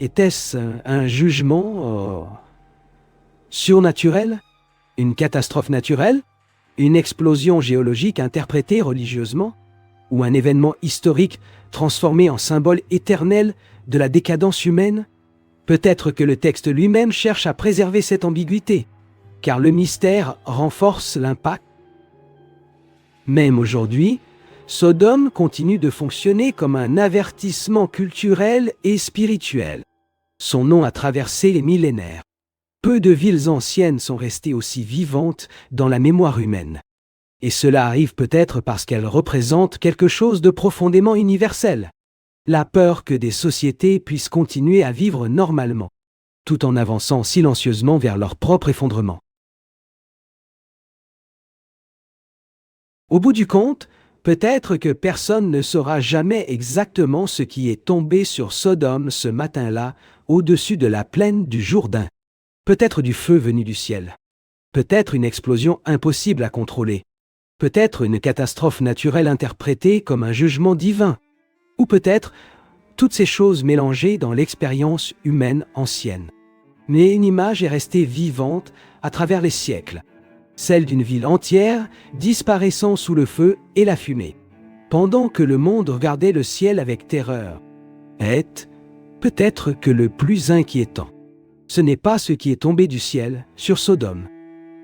Était-ce un jugement surnaturel? Une catastrophe naturelle? Une explosion géologique interprétée religieusement? Ou un événement historique transformé en symbole éternel de la décadence humaine? Peut-être que le texte lui-même cherche à préserver cette ambiguïté, car le mystère renforce l'impact. Même aujourd'hui, Sodome continue de fonctionner comme un avertissement culturel et spirituel. Son nom a traversé les millénaires. Peu de villes anciennes sont restées aussi vivantes dans la mémoire humaine. Et cela arrive peut-être parce qu'elles représentent quelque chose de profondément universel. La peur que des sociétés puissent continuer à vivre normalement, tout en avançant silencieusement vers leur propre effondrement. Au bout du compte, peut-être que personne ne saura jamais exactement ce qui est tombé sur Sodome ce matin-là, au-dessus de la plaine du Jourdain. Peut-être du feu venu du ciel. Peut-être une explosion impossible à contrôler. Peut-être une catastrophe naturelle interprétée comme un jugement divin. Ou peut-être toutes ces choses mélangées dans l'expérience humaine ancienne. Mais une image est restée vivante à travers les siècles. Celle d'une ville entière disparaissant sous le feu et la fumée, pendant que le monde regardait le ciel avec terreur. Est peut-être que le plus inquiétant, ce n'est pas ce qui est tombé du ciel sur Sodome,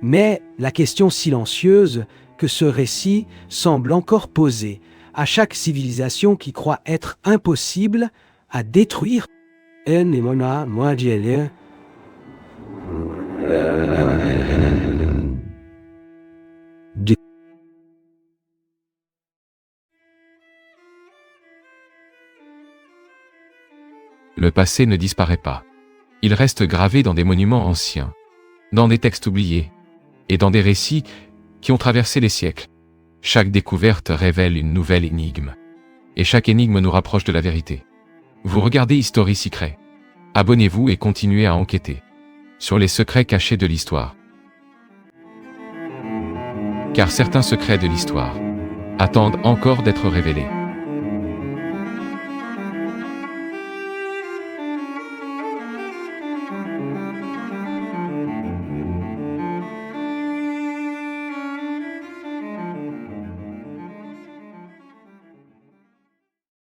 mais la question silencieuse que ce récit semble encore poser à chaque civilisation qui croit être impossible à détruire. Le passé ne disparaît pas. Il reste gravé dans des monuments anciens, dans des textes oubliés, et dans des récits qui ont traversé les siècles. Chaque découverte révèle une nouvelle énigme, et chaque énigme nous rapproche de la vérité. Vous regardez History Secret. Abonnez-vous et continuez à enquêter sur les secrets cachés de l'histoire. Car certains secrets de l'histoire attendent encore d'être révélés.